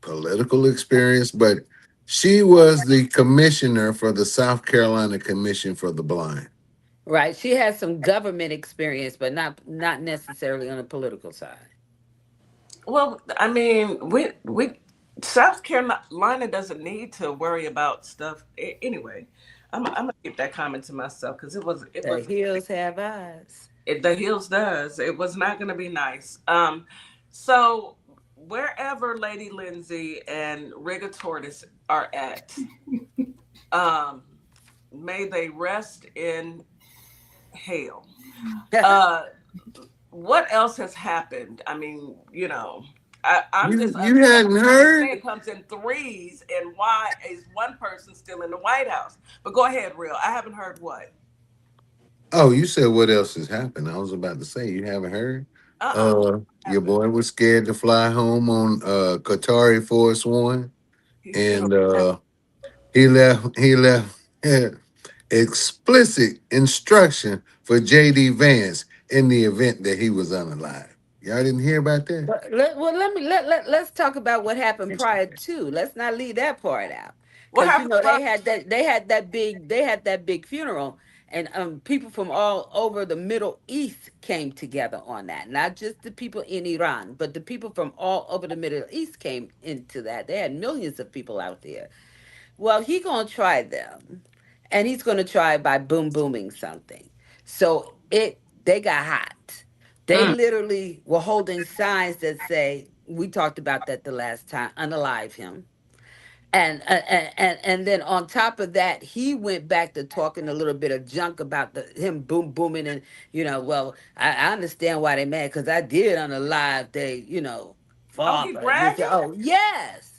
Speaker 4: political experience, but she was the commissioner for the South Carolina Commission for the Blind.
Speaker 3: right? She has some government experience, but not necessarily on the political side.
Speaker 1: Well, I mean, we South Carolina doesn't need to worry about stuff anyway. I'm gonna keep that comment to myself because it
Speaker 3: The
Speaker 1: was
Speaker 3: hills have eyes.
Speaker 1: the Hills does. It was not gonna be nice. So wherever Lady Lindsay and Rigatortis are at, um, may they rest in hell. Uh, what else has happened? I mean, I'm
Speaker 4: You
Speaker 1: just
Speaker 4: you
Speaker 1: upset.
Speaker 4: hadn't
Speaker 1: They say
Speaker 4: heard?
Speaker 1: it comes in threes, and why is one person still in the White House? But go ahead, Real. I haven't heard what.
Speaker 4: Oh, you said what else has happened? I was about to say you haven't heard. Your
Speaker 1: Happened.
Speaker 4: boy was scared to fly home on Qatari Force One,
Speaker 1: He sure.
Speaker 4: and he left explicit instruction for JD Vance in the event that he was unalive. Y'all didn't hear about that?
Speaker 3: Well, let's talk about what happened prior to. Let's not leave that part out,
Speaker 1: What
Speaker 3: because
Speaker 1: happened?
Speaker 3: they had that big funeral, and people from all over the Middle East came together on that. Not just the people in Iran, but the people from all over the Middle East came into that. They had millions of people out there. Well, he gonna try them, and he's gonna try by booming something. So they got hot. They
Speaker 2: Mm.
Speaker 3: literally were holding signs that say, "We talked about that the last time. Unalive him." And then on top of that, he went back to talking a little bit of junk about him booming, and well, I understand why they mad, because I did unalive they
Speaker 1: Oh, he
Speaker 3: father. They said,
Speaker 1: bragging,
Speaker 3: oh yes.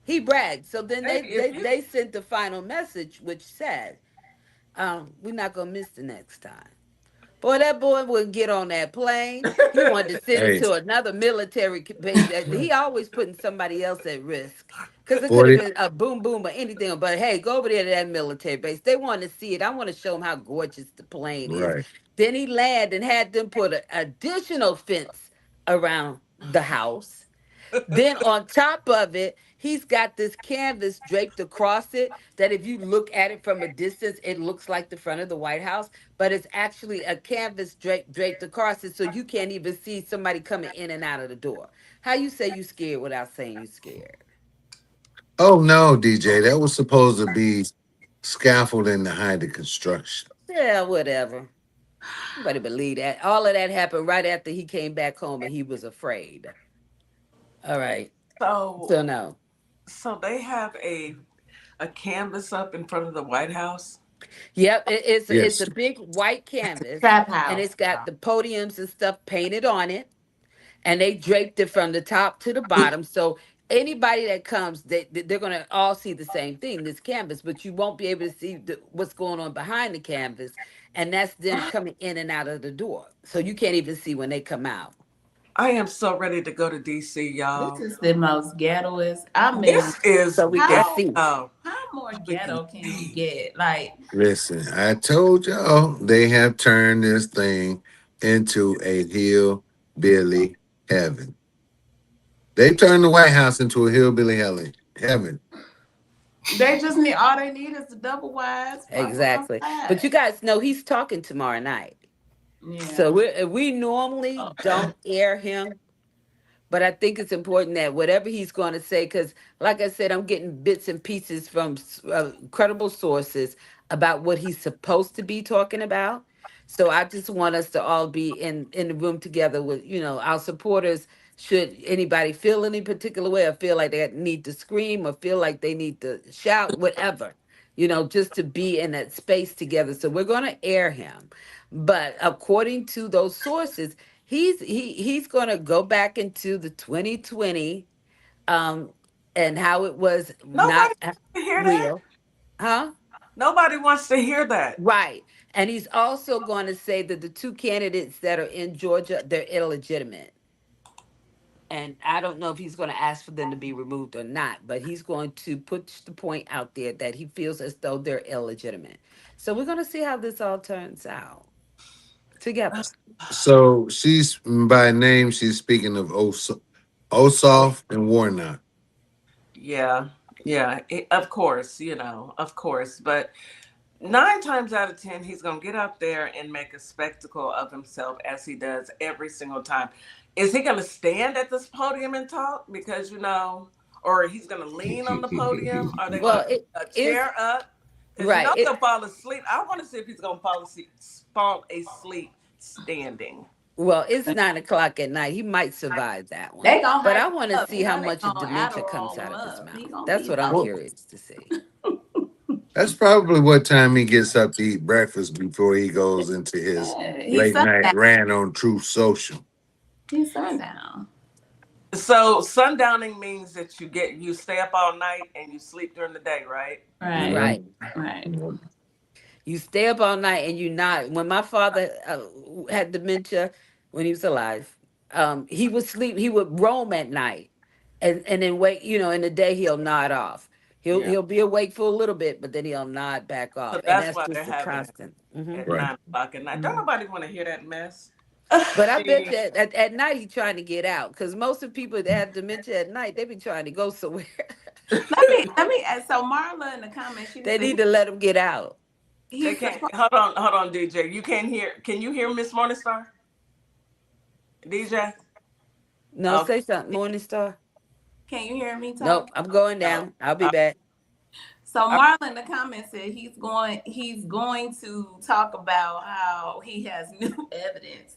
Speaker 3: He bragged. So then they
Speaker 1: baby.
Speaker 3: they
Speaker 1: If you
Speaker 3: they sent the final message, which said, "We're not gonna miss the next time." Boy, that boy would get on that plane. He wanted to send it
Speaker 4: Hey,
Speaker 3: to another military base. He always putting somebody else at risk, because it could have
Speaker 4: 40.
Speaker 3: been a boom or anything. But hey, go over there to that military base. They want to see it. I want to show them how gorgeous the plane is.
Speaker 4: Right.
Speaker 3: Then he landed and had them put an additional fence around the house. Then on top of it, he's got this canvas draped across it that if you look at it from a distance, it looks like the front of the White House, but it's actually a canvas draped across it so you can't even see somebody coming in and out of the door. How you say you scared without saying you scared?
Speaker 4: Oh no, DJ, that was supposed to be scaffolding to hide the construction.
Speaker 3: Yeah, whatever. Nobody believe that. All of that happened right after he came back home and he was afraid. All right.
Speaker 1: So
Speaker 3: So no.
Speaker 1: so they have a canvas up in front of the White House.
Speaker 3: Yep, it's
Speaker 4: Yes.
Speaker 3: a big white canvas
Speaker 2: Trap
Speaker 3: and
Speaker 2: house.
Speaker 3: it's got the podiums and stuff painted on it, and they draped it from the top to the bottom. So anybody that comes, they're gonna all see the same thing, this canvas, but you won't be able to see what's going on behind the canvas, and that's them coming in and out of the door. So you can't even see when they come out.
Speaker 1: I am so ready to go to DC,
Speaker 2: This
Speaker 1: y'all.
Speaker 2: is the most ghettoest. I mean,
Speaker 1: This is
Speaker 3: So we can
Speaker 2: how
Speaker 3: see.
Speaker 1: ghetto.
Speaker 2: how more
Speaker 1: We can
Speaker 2: ghetto can you
Speaker 1: see.
Speaker 2: get? Like,
Speaker 4: Listen, I told y'all they have turned this thing into a hillbilly heaven. They turned the White House into a hillbilly heaven.
Speaker 2: they just need all they need is the double wide sparkles
Speaker 3: Exactly. But you
Speaker 2: outside.
Speaker 3: guys know he's talking tomorrow night. So
Speaker 2: Yeah.
Speaker 3: we normally don't air him. But I think it's important that whatever he's going to say, because like I said, I'm getting bits and pieces from credible sources about what he's supposed to be talking about. So I just want us to all be in the room together with, our supporters. Should anybody feel any particular way or feel like they need to scream or feel like they need to shout, whatever, just to be in that space together. So we're going to air him. But according to those sources, he's going to go back into the 2020 um and how it was
Speaker 1: Nobody
Speaker 3: not
Speaker 1: wants to hear that.
Speaker 3: real, huh?
Speaker 1: Nobody wants to hear that.
Speaker 3: Right. And he's also going to say that the two candidates that are in Georgia, they're illegitimate. And I don't know if he's going to ask for them to be removed or not, but he's going to put the point out there that he feels as though they're illegitimate. So we're going to see how this all turns out together.
Speaker 4: So she's by name, she's speaking of Ossoff and Warnock.
Speaker 1: Yeah, yeah, of course, of course. But 9 times out of 10, he's going to get up there and make a spectacle of himself as he does every single time. Is he going to stand at this podium and talk? Because, or he's going to lean on the podium? Are they going
Speaker 3: Well,
Speaker 1: to
Speaker 3: it
Speaker 1: put a
Speaker 3: is
Speaker 1: chair up? Because
Speaker 3: right.
Speaker 1: he'll fall asleep. I want to see if he's going to fall asleep standing.
Speaker 3: Well, it's 9 o'clock at night. He might survive that one.
Speaker 2: They gonna
Speaker 3: But
Speaker 2: hype
Speaker 3: I
Speaker 2: him
Speaker 3: want to
Speaker 2: up.
Speaker 3: see how
Speaker 2: They
Speaker 3: much of
Speaker 2: gonna
Speaker 3: dementia comes
Speaker 2: Adderall
Speaker 3: out
Speaker 2: him
Speaker 3: of his
Speaker 2: up.
Speaker 3: mouth.
Speaker 2: He gonna
Speaker 3: That's
Speaker 2: be
Speaker 3: what I'm
Speaker 2: up.
Speaker 3: curious to see.
Speaker 4: That's probably what time he gets up to eat breakfast before he goes into his
Speaker 2: Yeah, he's
Speaker 4: late night
Speaker 2: sundown.
Speaker 4: rant on Truth Social.
Speaker 2: He's sundown.
Speaker 1: So sundowning means that you stay up all night and you sleep during the day, right?
Speaker 2: Right.
Speaker 3: Right.
Speaker 2: Right.
Speaker 3: You stay up all night and you not. When my father had dementia when he was alive, he would sleep. He would roam at night, and then wake. In the day he'll nod off. He'll
Speaker 1: Yeah.
Speaker 3: he'll be awake for a little bit, but then he'll nod back off,
Speaker 1: So
Speaker 3: and
Speaker 1: that's
Speaker 3: that's
Speaker 1: why they're
Speaker 3: just a
Speaker 1: having it
Speaker 3: constant.
Speaker 1: at
Speaker 4: Right.
Speaker 1: 9 o'clock at night. Don't nobody want to hear that mess.
Speaker 3: But I bet you at night he's trying to get out because most of the people that have dementia at night, they be trying to go somewhere.
Speaker 2: Let me ask. So Marla in the comments, she
Speaker 3: They
Speaker 2: said
Speaker 3: need to let him get out.
Speaker 1: They
Speaker 2: he's
Speaker 1: can't. Hold on, DJ. You can't hear. Can you hear Miss Morningstar? DJ.
Speaker 3: No,
Speaker 1: Okay.
Speaker 3: say something, Morningstar.
Speaker 2: Can you hear me talk?
Speaker 3: Nope, I'm going
Speaker 1: No.
Speaker 3: down. I'll be back.
Speaker 2: So Marla in the comments said he's going to talk about how he has new evidence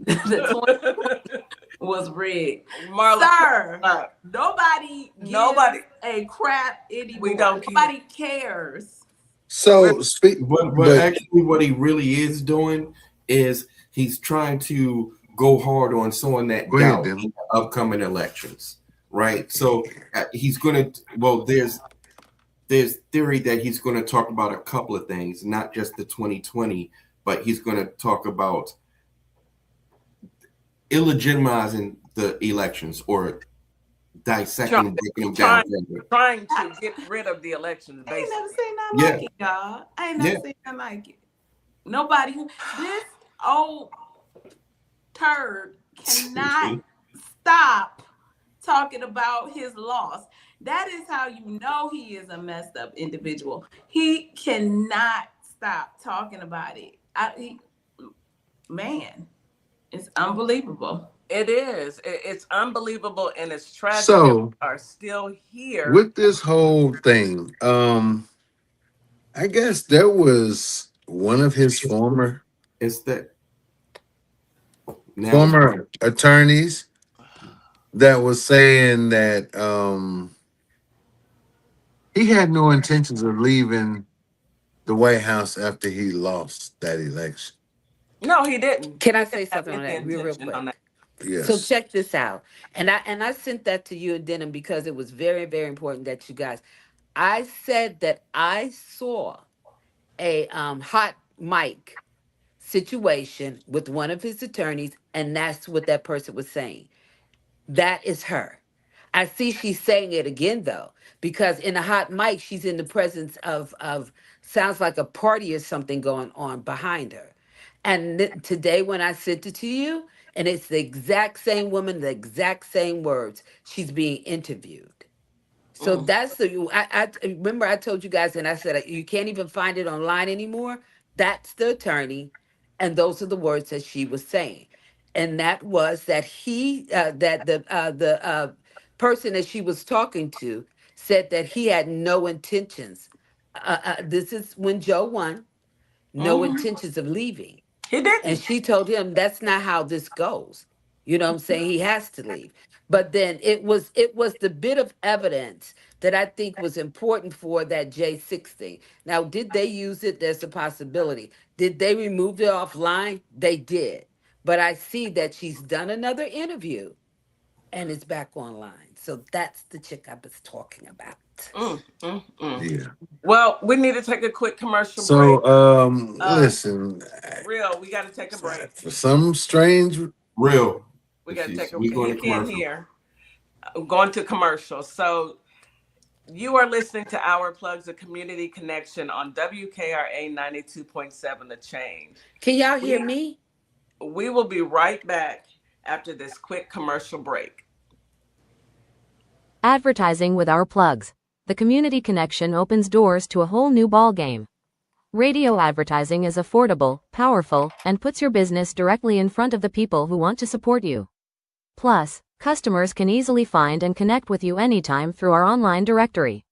Speaker 2: the 2020 was rigged.
Speaker 1: Marla,
Speaker 2: Sir, nobody gives a crap anymore.
Speaker 1: We don't care.
Speaker 2: Nobody cares.
Speaker 4: So speak,
Speaker 5: But actually, what he really is doing is he's trying to go hard on someone that
Speaker 4: Go ahead,
Speaker 5: doubt
Speaker 4: Dylan.
Speaker 5: in the upcoming elections, right? So he's going to. Well, there's theory that he's going to talk about a couple of things, not just the 2020, but he's going to talk about illegitimizing the elections or dissecting, breaking them down.
Speaker 1: Trying to get rid of the elections,
Speaker 2: I ain't
Speaker 1: basically.
Speaker 2: never seen nothing like it, y'all. I ain't never seen nothing like it. Nobody this old turd cannot stop talking about his loss. That is how you know he is a messed up individual. He cannot stop talking about it. Man, it's unbelievable.
Speaker 1: It is. It's unbelievable, and it's tragic that
Speaker 4: So
Speaker 1: we are still here.
Speaker 4: with this whole thing, I guess there was one of his former attorneys that was saying that he had no intentions of leaving the White House after he lost that election.
Speaker 1: No, he didn't.
Speaker 3: Can I say something on that real quick?
Speaker 4: Yes.
Speaker 3: So check this out. And I sent that to you and Denim because it was very, very important that you guys. I said that I saw a hot mic situation with one of his attorneys, and that's what that person was saying. That is her. I see she's saying it again though, because in a hot mic, she's in the presence of sounds like a party or something going on behind her. And today when I sent it to you, and it's the exact same woman, the exact same words, she's being interviewed. So that's I remember I told you guys, and I said you can't even find it online anymore. That's the attorney, and those are the words that she was saying, and that was that the person that she was talking to said that he had no intentions. This is when Joe won, no intentions of leaving.
Speaker 1: He didn't.
Speaker 3: And she told him that's not how this goes. You know what I'm saying? He has to leave. But then it was the bit of evidence that I think was important for that J6 thing. Now, did they use it? There's a possibility. Did they remove it offline? They did. But I see that she's done another interview and it's back online. So that's the chick I was talking about.
Speaker 4: Yeah.
Speaker 1: Well, we need to take a quick commercial break.
Speaker 4: So, listen.
Speaker 1: Real, we got to take a break.
Speaker 4: For some strange...
Speaker 5: Real.
Speaker 1: We got to take a break. You can't hear. I'm going to commercial. So you are listening to Our Plugs, a community connection on WKRA 92.7 The Change.
Speaker 3: Can y'all hear me?
Speaker 1: We will be right back after this quick commercial break.
Speaker 11: Advertising with Our Plugs. The community connection opens doors to a whole new ballgame. Radio advertising is affordable, powerful, and puts your business directly in front of the people who want to support you. Plus, customers can easily find and connect with you anytime through our online directory.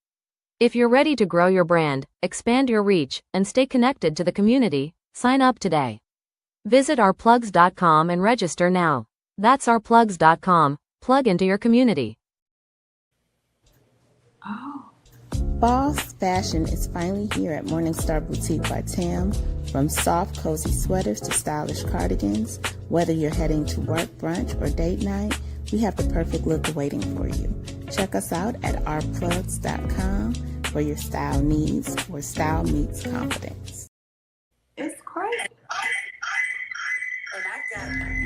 Speaker 11: If you're ready to grow your brand, expand your reach, and stay connected to the community, sign up today. Visit ourplugs.com and register now. That's ourplugs.com. Plug into your community.
Speaker 12: Boss fashion is finally here at Morningstar Boutique by Tam. From soft, cozy sweaters to stylish cardigans, whether you're heading to work, brunch, or date night, we have the perfect look waiting for you. Check us out at ourplugs.com for your style needs, where style meets confidence.
Speaker 2: It's crazy.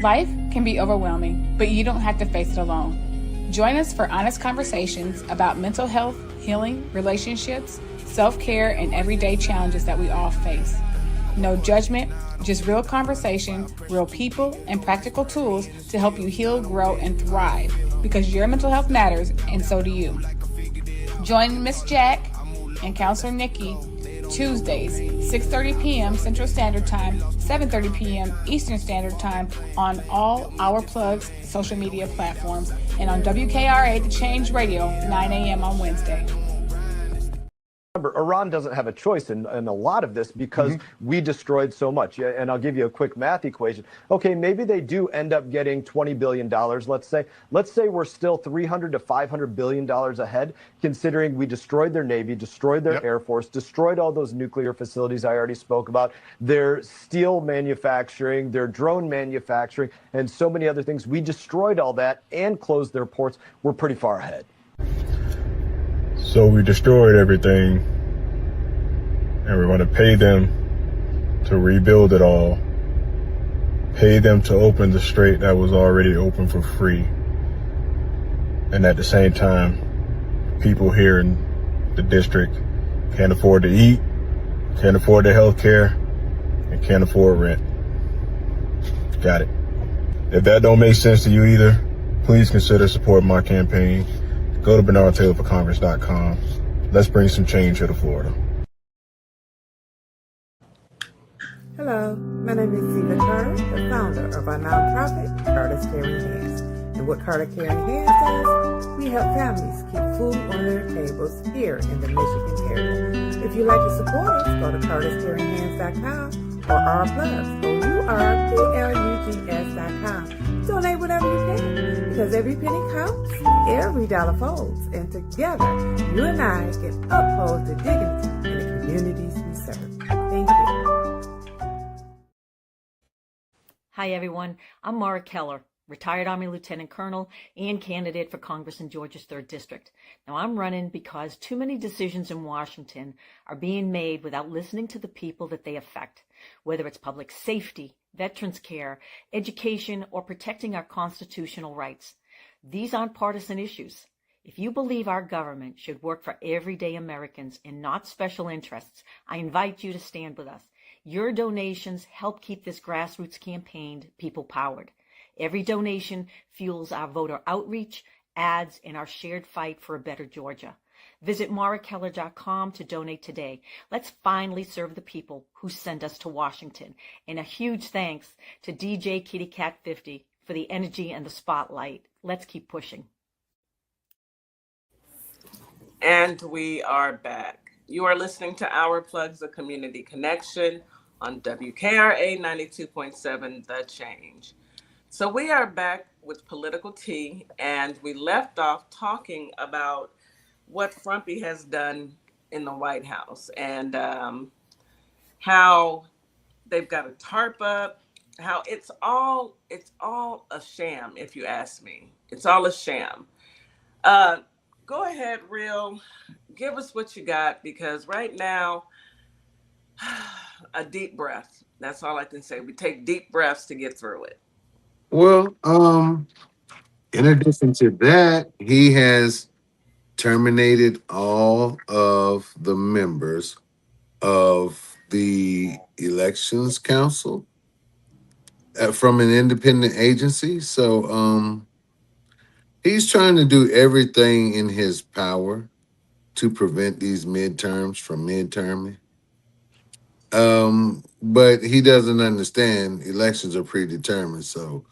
Speaker 6: Life can be overwhelming, but you don't have to face it alone. Join us for honest conversations about mental health, healing, relationships, self-care, and everyday challenges that we all face. No judgment, just real conversation, real people, and practical tools to help you heal, grow, and thrive, because your mental health matters, and so do you. Join Miss Jack and Counselor Nikki Tuesdays, 6:30 p.m. Central Standard Time, 7:30 p.m. Eastern Standard Time on all Our Plugs social media platforms and on WKRA The Change Radio, 9 a.m. on Wednesday.
Speaker 13: Remember, Iran doesn't have a choice in a lot of this because we destroyed so much. And I'll give you a quick math equation. Okay, maybe they do end up getting $20 billion, let's say. Let's say we're still $300 to $500 billion ahead, considering we destroyed their Navy, destroyed their Air Force, destroyed all those nuclear facilities I already spoke about, their steel manufacturing, their drone manufacturing, and so many other things. We destroyed all that and closed their ports. We're pretty far ahead.
Speaker 14: So we destroyed everything, and we're going to pay them to rebuild it all, pay them to open the strait that was already open for free. And at the same time, people here in the district can't afford to eat, can't afford their health care, and can't afford rent. Got it. If that don't make sense to you either, please consider supporting my campaign. Go to BernardTaylorForCongress.com. Let's bring some change here to Florida.
Speaker 15: Hello, my name is Siva Carter, the founder of our nonprofit, Carter's Caring Hands. And what Carter Caring Hands does, we help families keep food on their tables here in the Michigan area. If you'd like to support us, go to Carter'sCaringHands.com or ourplugs.com. Donate whatever you can, because every penny counts, every dollar folds, and together, you and I can uphold the dignity in the communities we serve. Thank you.
Speaker 16: Hi, everyone. I'm Mara Keller, retired Army Lieutenant Colonel and candidate for Congress in Georgia's 3rd District. Now, I'm running because too many decisions in Washington are being made without listening to the people that they affect, whether it's public safety, veterans care, education, or protecting our constitutional rights. These aren't partisan issues. If you believe our government should work for everyday Americans and not special interests, I invite you to stand with us. Your donations help keep this grassroots campaign people-powered. Every donation fuels our voter outreach, ads, and our shared fight for a better Georgia. Visit marakeller.com to donate today. Let's finally serve the people who sent us to Washington. And a huge thanks to DeeJay Kitty Cat 50 for the energy and the spotlight. Let's keep pushing.
Speaker 1: And we are back. You are listening to Our Plugs, a Community Connection on WKRA 92.7 The Change. So we are back with Political Tea, and we left off talking about what Frumpy has done in the White House and how they've got a tarp up, how it's all a sham, if you ask me. It's all a sham. Go ahead, Real. Give us what you got, because right now, a deep breath. That's all I can say. We take deep breaths to get through it.
Speaker 4: Well, in addition to that, he has terminated all of the members of the Elections Council from an independent agency. So he's trying to do everything in his power to prevent these midterms from midterming. But he doesn't understand elections are predetermined. So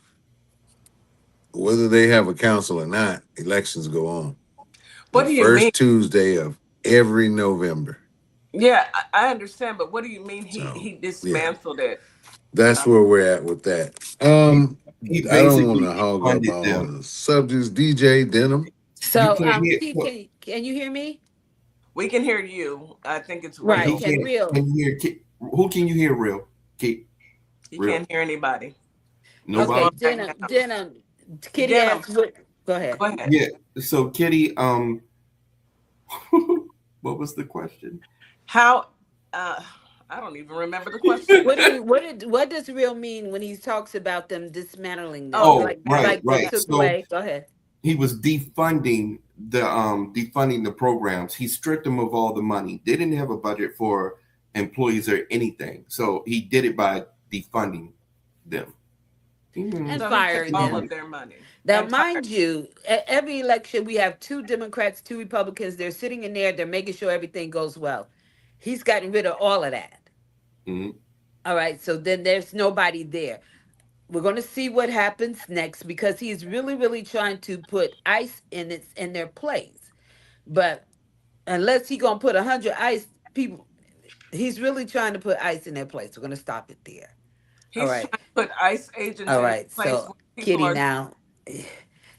Speaker 4: whether they have a council or not, elections go on.
Speaker 1: What do you mean?
Speaker 4: First Tuesday of every November.
Speaker 1: Yeah, I understand, but what do you mean he dismantled it?
Speaker 4: That's where we're at with that. I don't want to hog up all the subjects. DeeJay, Denim.
Speaker 3: So, can you hear me?
Speaker 1: We can hear you. I think it's
Speaker 3: right.
Speaker 1: Real.
Speaker 5: Who can you hear, Real?
Speaker 1: You can't hear anybody.
Speaker 5: Nobody.
Speaker 3: Okay, Denim. Kitty asked, go ahead.
Speaker 5: Yeah. So, Kitty, what was the question?
Speaker 1: How? I don't even remember the question.
Speaker 3: What does Real mean when he talks about them dismantling them?
Speaker 5: Right.
Speaker 3: Go ahead.
Speaker 5: He was defunding the programs. He stripped them of all the money. They didn't have a budget for employees or anything, so he did it by defunding them
Speaker 3: and firing
Speaker 1: all of their money.
Speaker 3: Now, mind you, at every election we have 2 Democrats, 2 Republicans. They're sitting in there. They're making sure everything goes well. He's gotten rid of all of that.
Speaker 5: Mm-hmm.
Speaker 3: All right, so then there's nobody there. We're going to see what happens next, because he's really, really trying to put ICE in their place. But unless he's going to put 100 ICE people, he's really trying to put ICE in their place. We're going to stop it there.
Speaker 1: He's trying to put ICE agents
Speaker 3: all right,
Speaker 1: in place.
Speaker 3: So Kitty now.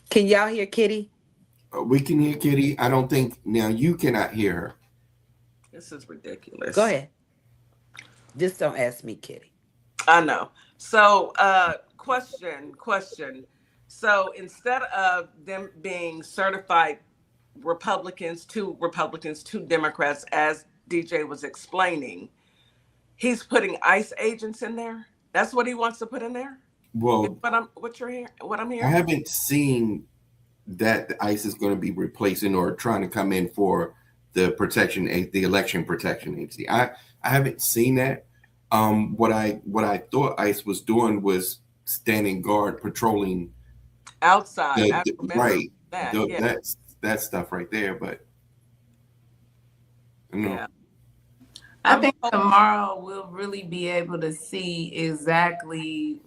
Speaker 3: Can y'all hear Kitty?
Speaker 5: We can hear Kitty. I don't think now you cannot hear her.
Speaker 1: This is ridiculous.
Speaker 3: Go ahead. Just don't ask me, Kitty.
Speaker 1: I know. So, question. So instead of them being certified Republicans, 2 Democrats, as DeeJay was explaining, he's putting ICE agents in there. That's what he wants to put in there.
Speaker 5: Well,
Speaker 1: what I'm hearing.
Speaker 5: I haven't seen that the ICE is going to be replacing or trying to come in for the election protection agency. I haven't seen that. What I thought ICE was doing was standing guard, patrolling
Speaker 1: outside. I remember
Speaker 5: right.
Speaker 1: that. Yeah.
Speaker 5: That's that stuff right there. But
Speaker 1: Yeah.
Speaker 2: I think tomorrow we'll really be able to see exactly,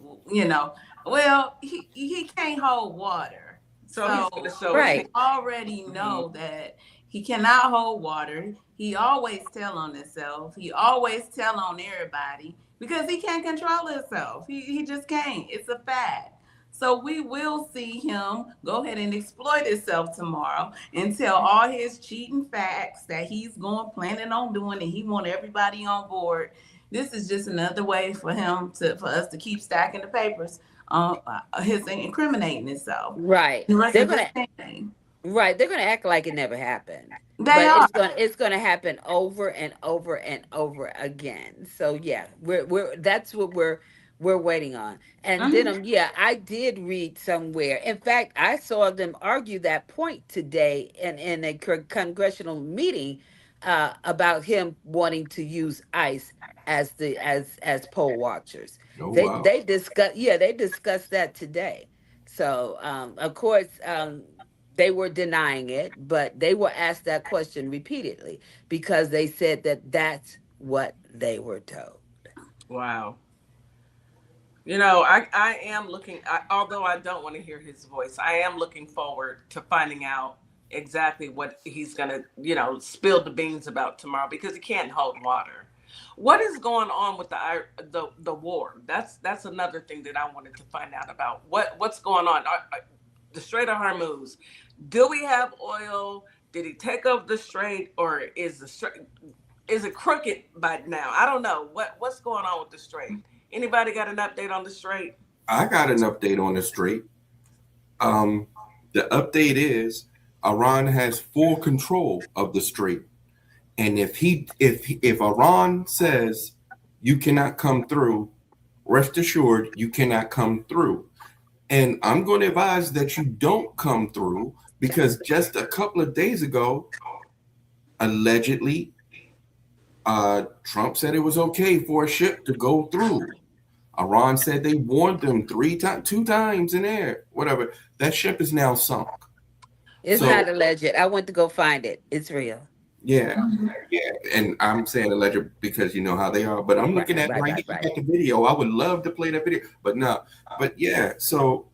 Speaker 2: well, he can't hold water.
Speaker 1: So he's going to show
Speaker 2: we already know that he cannot hold water. He always tell on himself. He always tell on everybody because he can't control himself. He just can't. It's a fact. So we will see him go ahead and exploit himself tomorrow and tell all his cheating facts that he's planning on doing, and he want everybody on board. This is just another way for us to keep stacking the papers on his incriminating himself.
Speaker 3: Right.
Speaker 2: They're
Speaker 3: gonna act like it never happened. It's gonna happen over and over and over again. So yeah, that's what we're waiting on. And Denim, yeah, I did read somewhere. In fact, I saw them argue that point today in a congressional meeting about him wanting to use ICE as poll watchers. They discussed that today. So of course they were denying it, but they were asked that question repeatedly because they said that that's what they were told.
Speaker 1: Wow. I am looking, although I don't want to hear his voice, I am looking forward to finding out exactly what he's going to, spill the beans about tomorrow, because he can't hold water. What is going on with the war? That's another thing that I wanted to find out about. What's going on? The Strait of Hormuz. Do we have oil? Did he take over the strait, or is it crooked by now? I don't know. What's going on with the strait? Anybody got an update on the strait?
Speaker 5: I got an update on the strait. The update is Iran has full control of the strait. And if Iran says you cannot come through, rest assured you cannot come through. And I'm going to advise that you don't come through, because just a couple of days ago, allegedly, Trump said it was okay for a ship to go through. Iran said they warned them 2 times in air, whatever. That ship is now sunk.
Speaker 3: It's not alleged. I went to go find it. It's real.
Speaker 5: Yeah. And I'm saying alleged because you know how they are. But I'm looking at the video. I would love to play that video, but no. But yeah, so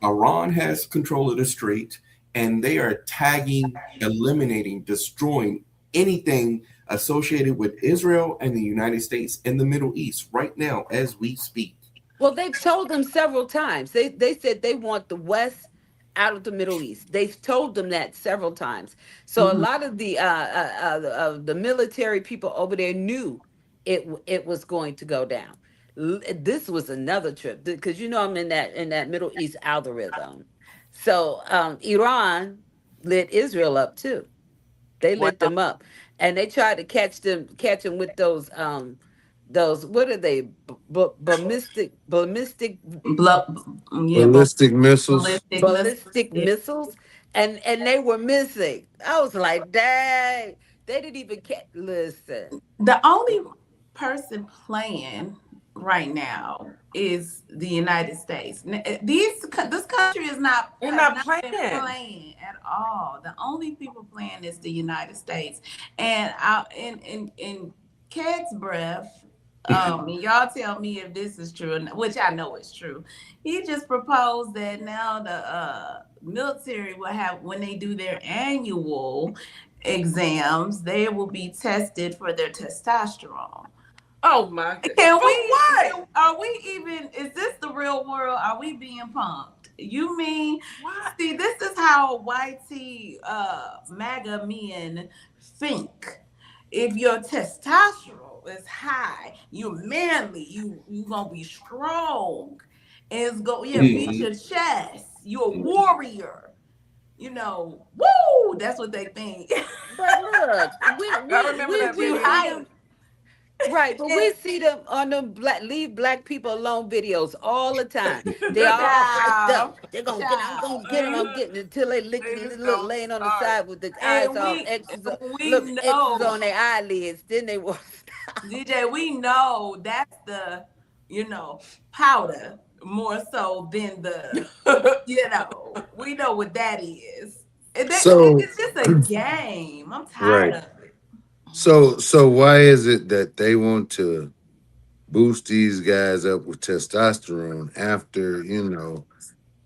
Speaker 5: Iran has control of the strait, and they are tagging, eliminating, destroying anything associated with Israel and the United States in the Middle East right now as we speak.
Speaker 3: Well, they've told them several times. They said they want the West out of the Middle East. They've told them that several times. So a lot of the military people over there knew it was going to go down. This was another trip because I'm in that Middle East algorithm. So Iran lit Israel up too. They lit them up. And they tried to catch them with those what are they? Ballistic
Speaker 4: missiles.
Speaker 3: Ballistic missiles, and they were missing. I was like, dang, they didn't even listen.
Speaker 2: The only person playing right now is the United States. This country is not playing at all. The only people playing is the United States. And in Cat's breath, y'all tell me if this is true, which I know it's true. He just proposed that now the military will have, when they do their annual exams, they will be tested for their testosterone.
Speaker 1: Oh my
Speaker 2: God. Are we even, is this the real world? Are we being pumped? You mean, see, this is how YT MAGA men think. If your testosterone is high, you're manly, you gonna be strong. And it's beat your chest. You're a warrior. Woo! That's what they think.
Speaker 3: But look,
Speaker 1: I remember that video.
Speaker 3: Right, but we see them on them leave black people alone videos all the time. They all hyped up. They're gonna get him, I'm getting him until they look laying on the side with the eyes off, X's on their eyelids. Then they will stop.
Speaker 2: DeeJay, we know that's the powder more so than the, we know what that is.
Speaker 4: So
Speaker 2: It's just a game. I'm tired
Speaker 4: right.
Speaker 2: of it.
Speaker 4: So why is it that they want to boost these guys up with testosterone after,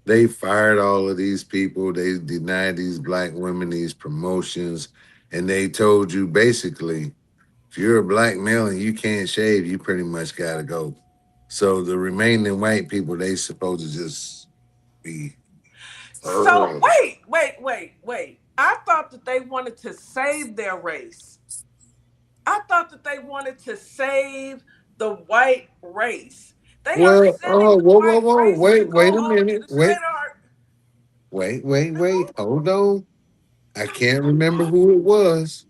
Speaker 4: they fired all of these people, they denied these black women these promotions, and they told you basically, if you're a black male and you can't shave, you pretty much gotta go. So the remaining white people, they supposed to just be
Speaker 1: So wait. I thought that they wanted to save their race. I thought that they wanted to save the white race. They are
Speaker 4: well,
Speaker 1: sending the white
Speaker 4: whoa,
Speaker 1: race to
Speaker 4: wait
Speaker 1: go
Speaker 4: a
Speaker 1: over to
Speaker 4: minute,
Speaker 1: the sweetheart.
Speaker 4: hold on. I can't remember who it was,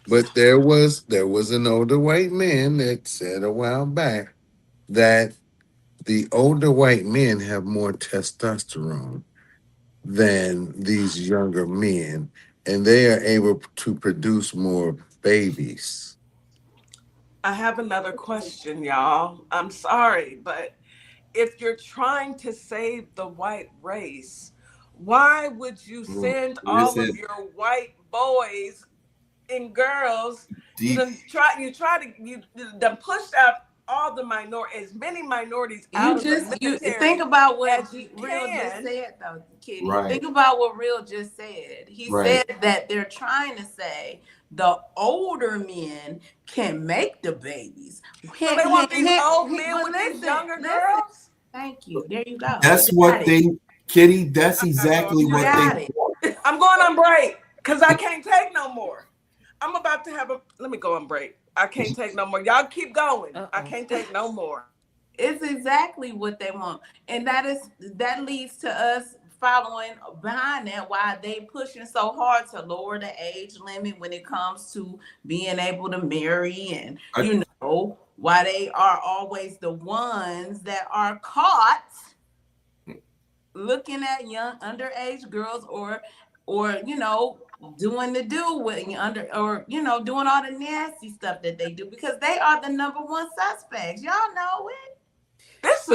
Speaker 4: but there was an older white man that said a while back that the older white men have more testosterone than these younger men, and they are able to produce more babies.
Speaker 1: I have another question, y'all. I'm sorry, but if you're trying to save the white race, why would you send all of
Speaker 5: Listen,
Speaker 1: your white boys and girls? You
Speaker 5: deep.
Speaker 1: done pushed out all the as many minorities out of the
Speaker 2: You
Speaker 1: military
Speaker 2: think about what
Speaker 1: as you
Speaker 2: Real just
Speaker 1: can.
Speaker 2: said, though, Kitty.
Speaker 5: Right,
Speaker 2: Think about what Real just said. He
Speaker 5: right.
Speaker 2: said that they're trying to say the older men can make the babies.
Speaker 1: So they want these old men
Speaker 2: But
Speaker 1: with these
Speaker 2: listen,
Speaker 1: younger girls?
Speaker 2: thank you. There you go.
Speaker 5: That's
Speaker 2: You got
Speaker 5: what
Speaker 2: it.
Speaker 5: Kitty, that's
Speaker 1: I'm not going
Speaker 5: exactly
Speaker 2: You
Speaker 5: what they
Speaker 2: got it.
Speaker 5: want.
Speaker 1: I'm going on break because I can't take no more. I'm about to let me go on break. I can't take no more. Y'all keep going. I can't take no more.
Speaker 2: It's exactly what they want, and that leads to us following behind that. Why they pushing so hard to lower the age limit when it comes to being able to marry, and why they are always the ones that are caught looking at young underage girls, or doing the do with doing all the nasty stuff that they do, because they are the number one suspects. Y'all know it.
Speaker 1: This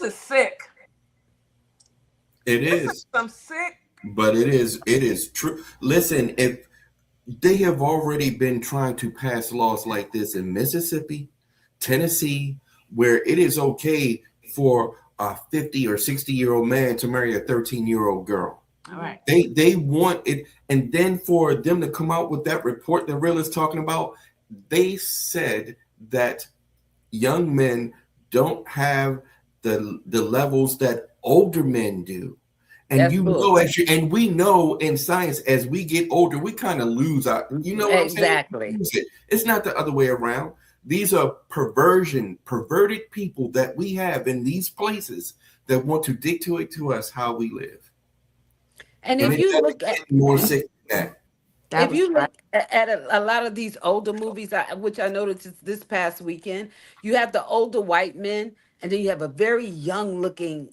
Speaker 1: is sick.
Speaker 5: It
Speaker 1: This is
Speaker 5: is,
Speaker 1: some sick.
Speaker 5: but it is true. Listen, if they have already been trying to pass laws like this in Mississippi, Tennessee, where it is okay for a 50 or 60-year-old man to marry a 13-year-old girl.
Speaker 2: All right.
Speaker 5: They want it, and then for them to come out with that report that Real is talking about, they said that young men don't have the levels that older men do. And and we know in science, as we get older, we kind of lose our, you know what I'm saying?
Speaker 3: Exactly.
Speaker 5: It's not the other way around. These are perverted people that we have in these places that want to dictate to us how we live.
Speaker 3: And if you look at
Speaker 5: more sick than that.
Speaker 3: if you look at a lot of these older movies, which I noticed this past weekend, you have the older white men, and then you have a very young looking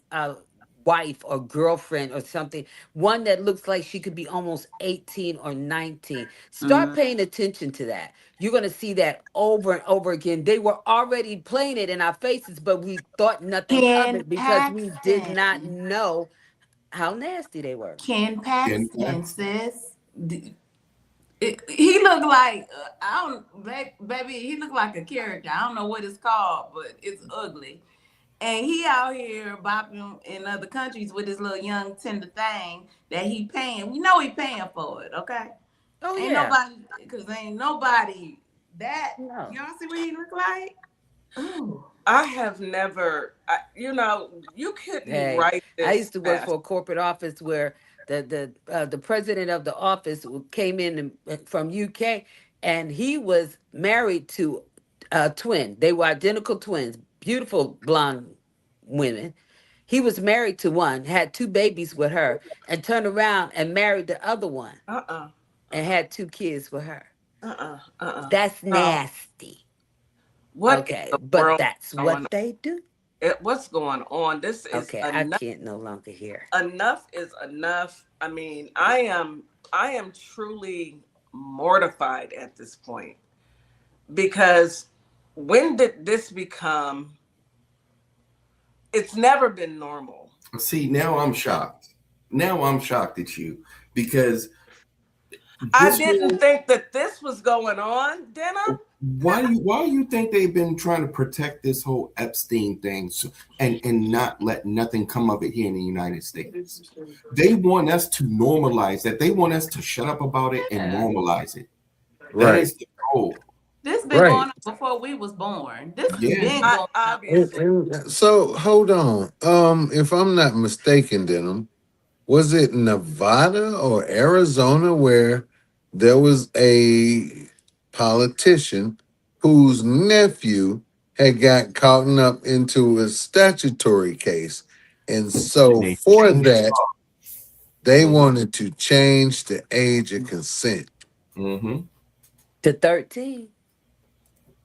Speaker 3: wife or girlfriend or something, one that looks like she could be almost 18 or 19. Start paying attention to that. You're going to see that over and over again. They were already playing it in our faces, but we thought nothing of it because we did not know how nasty they were.
Speaker 2: Ken Paxton, sis. He looked like baby. He looked like a character. I don't know what it's called, but it's ugly. And he out here bopping in other countries with his little young tender thing that he paying. We know he paying for it, okay?
Speaker 3: Oh
Speaker 2: ain't
Speaker 3: yeah.
Speaker 2: nobody, because ain't nobody that.
Speaker 3: No.
Speaker 2: Y'all see what he look like? Ooh.
Speaker 1: I have never, you couldn't
Speaker 3: Hey,
Speaker 1: write this.
Speaker 3: I used to work
Speaker 1: fast.
Speaker 3: for a corporate office where the president of the office came in from UK, and he was married to a twin. They were identical twins, beautiful blonde women. He was married to one, had 2 babies with her, and turned around and married the other one, and had 2 kids with her. That's nasty.
Speaker 1: What
Speaker 3: Okay,
Speaker 1: in the
Speaker 3: but
Speaker 1: world
Speaker 3: that's what they do.
Speaker 1: What's going on? This is
Speaker 3: Okay, I can't no longer hear.
Speaker 1: Enough is enough. I mean, I am truly mortified at this point, because when did this become it's never been normal.
Speaker 5: See, now I'm shocked. Now I'm shocked at you because
Speaker 1: I didn't think that this was going on, Denim.
Speaker 5: why do you think they've been trying to protect this whole Epstein thing and not let nothing come of it here in the United States? They want us to normalize that. They want us to shut up about it and normalize it. That is the goal.
Speaker 2: This been going on before we was born. This has been going on.
Speaker 1: Obviously.
Speaker 4: So hold on. If I'm not mistaken, Denim, was it Nevada or Arizona where there was a politician whose nephew had got caught up into a statutory case, and so for that they wanted to change the age of consent
Speaker 5: to
Speaker 3: 13.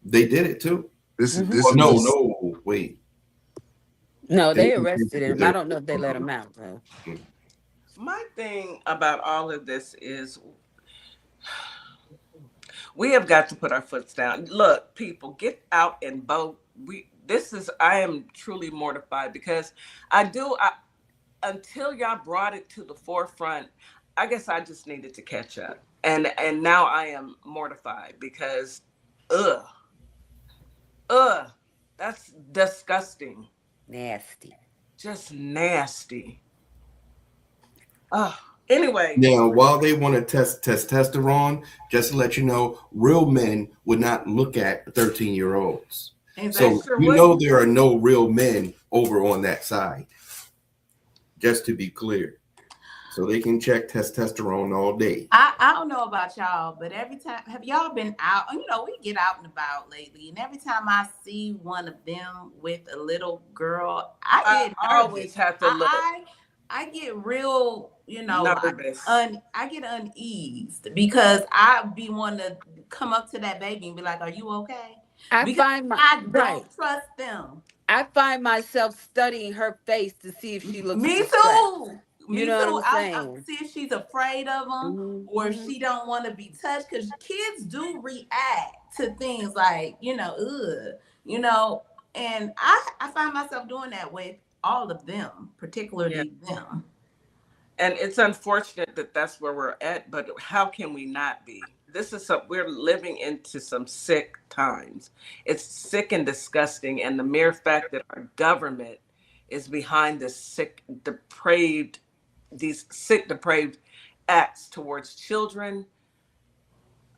Speaker 5: They did it too.
Speaker 4: This wait.
Speaker 3: No, they arrested him. I don't know if they let him out though.
Speaker 1: My thing about all of this is we have got to put our foots down. Look, people, get out and vote. I am truly mortified because until y'all brought it to the forefront, I guess I just needed to catch up. And now I am mortified because that's disgusting.
Speaker 3: Nasty.
Speaker 1: Just nasty. Anyway.
Speaker 5: Now, while they want to test testosterone, just to let you know, real men would not look at 13-year-olds. So you know there are no real men over on that side. Just to be clear. So they can check testosterone all day.
Speaker 2: I don't know about y'all, but every time, have y'all been out? You know, we get out and about lately, and every time I see one of them with a little girl, I
Speaker 1: always have to look.
Speaker 2: I get real,
Speaker 1: nervous.
Speaker 2: I get uneased because I be wanting to come up to that baby and be like, "Are you okay?" I don't trust them.
Speaker 3: I find myself studying her face to see if she looks.
Speaker 2: Me
Speaker 3: distressed.
Speaker 2: too.
Speaker 3: You know what I'm saying?
Speaker 2: I see if she's afraid of them or she don't want to be touched, because kids do react to things like, and I find myself doing that with all of them, particularly them.
Speaker 1: And it's unfortunate that that's where we're at, but how can we not be? We're living into some sick times. It's sick and disgusting. And the mere fact that our government is behind these sick, depraved acts towards children.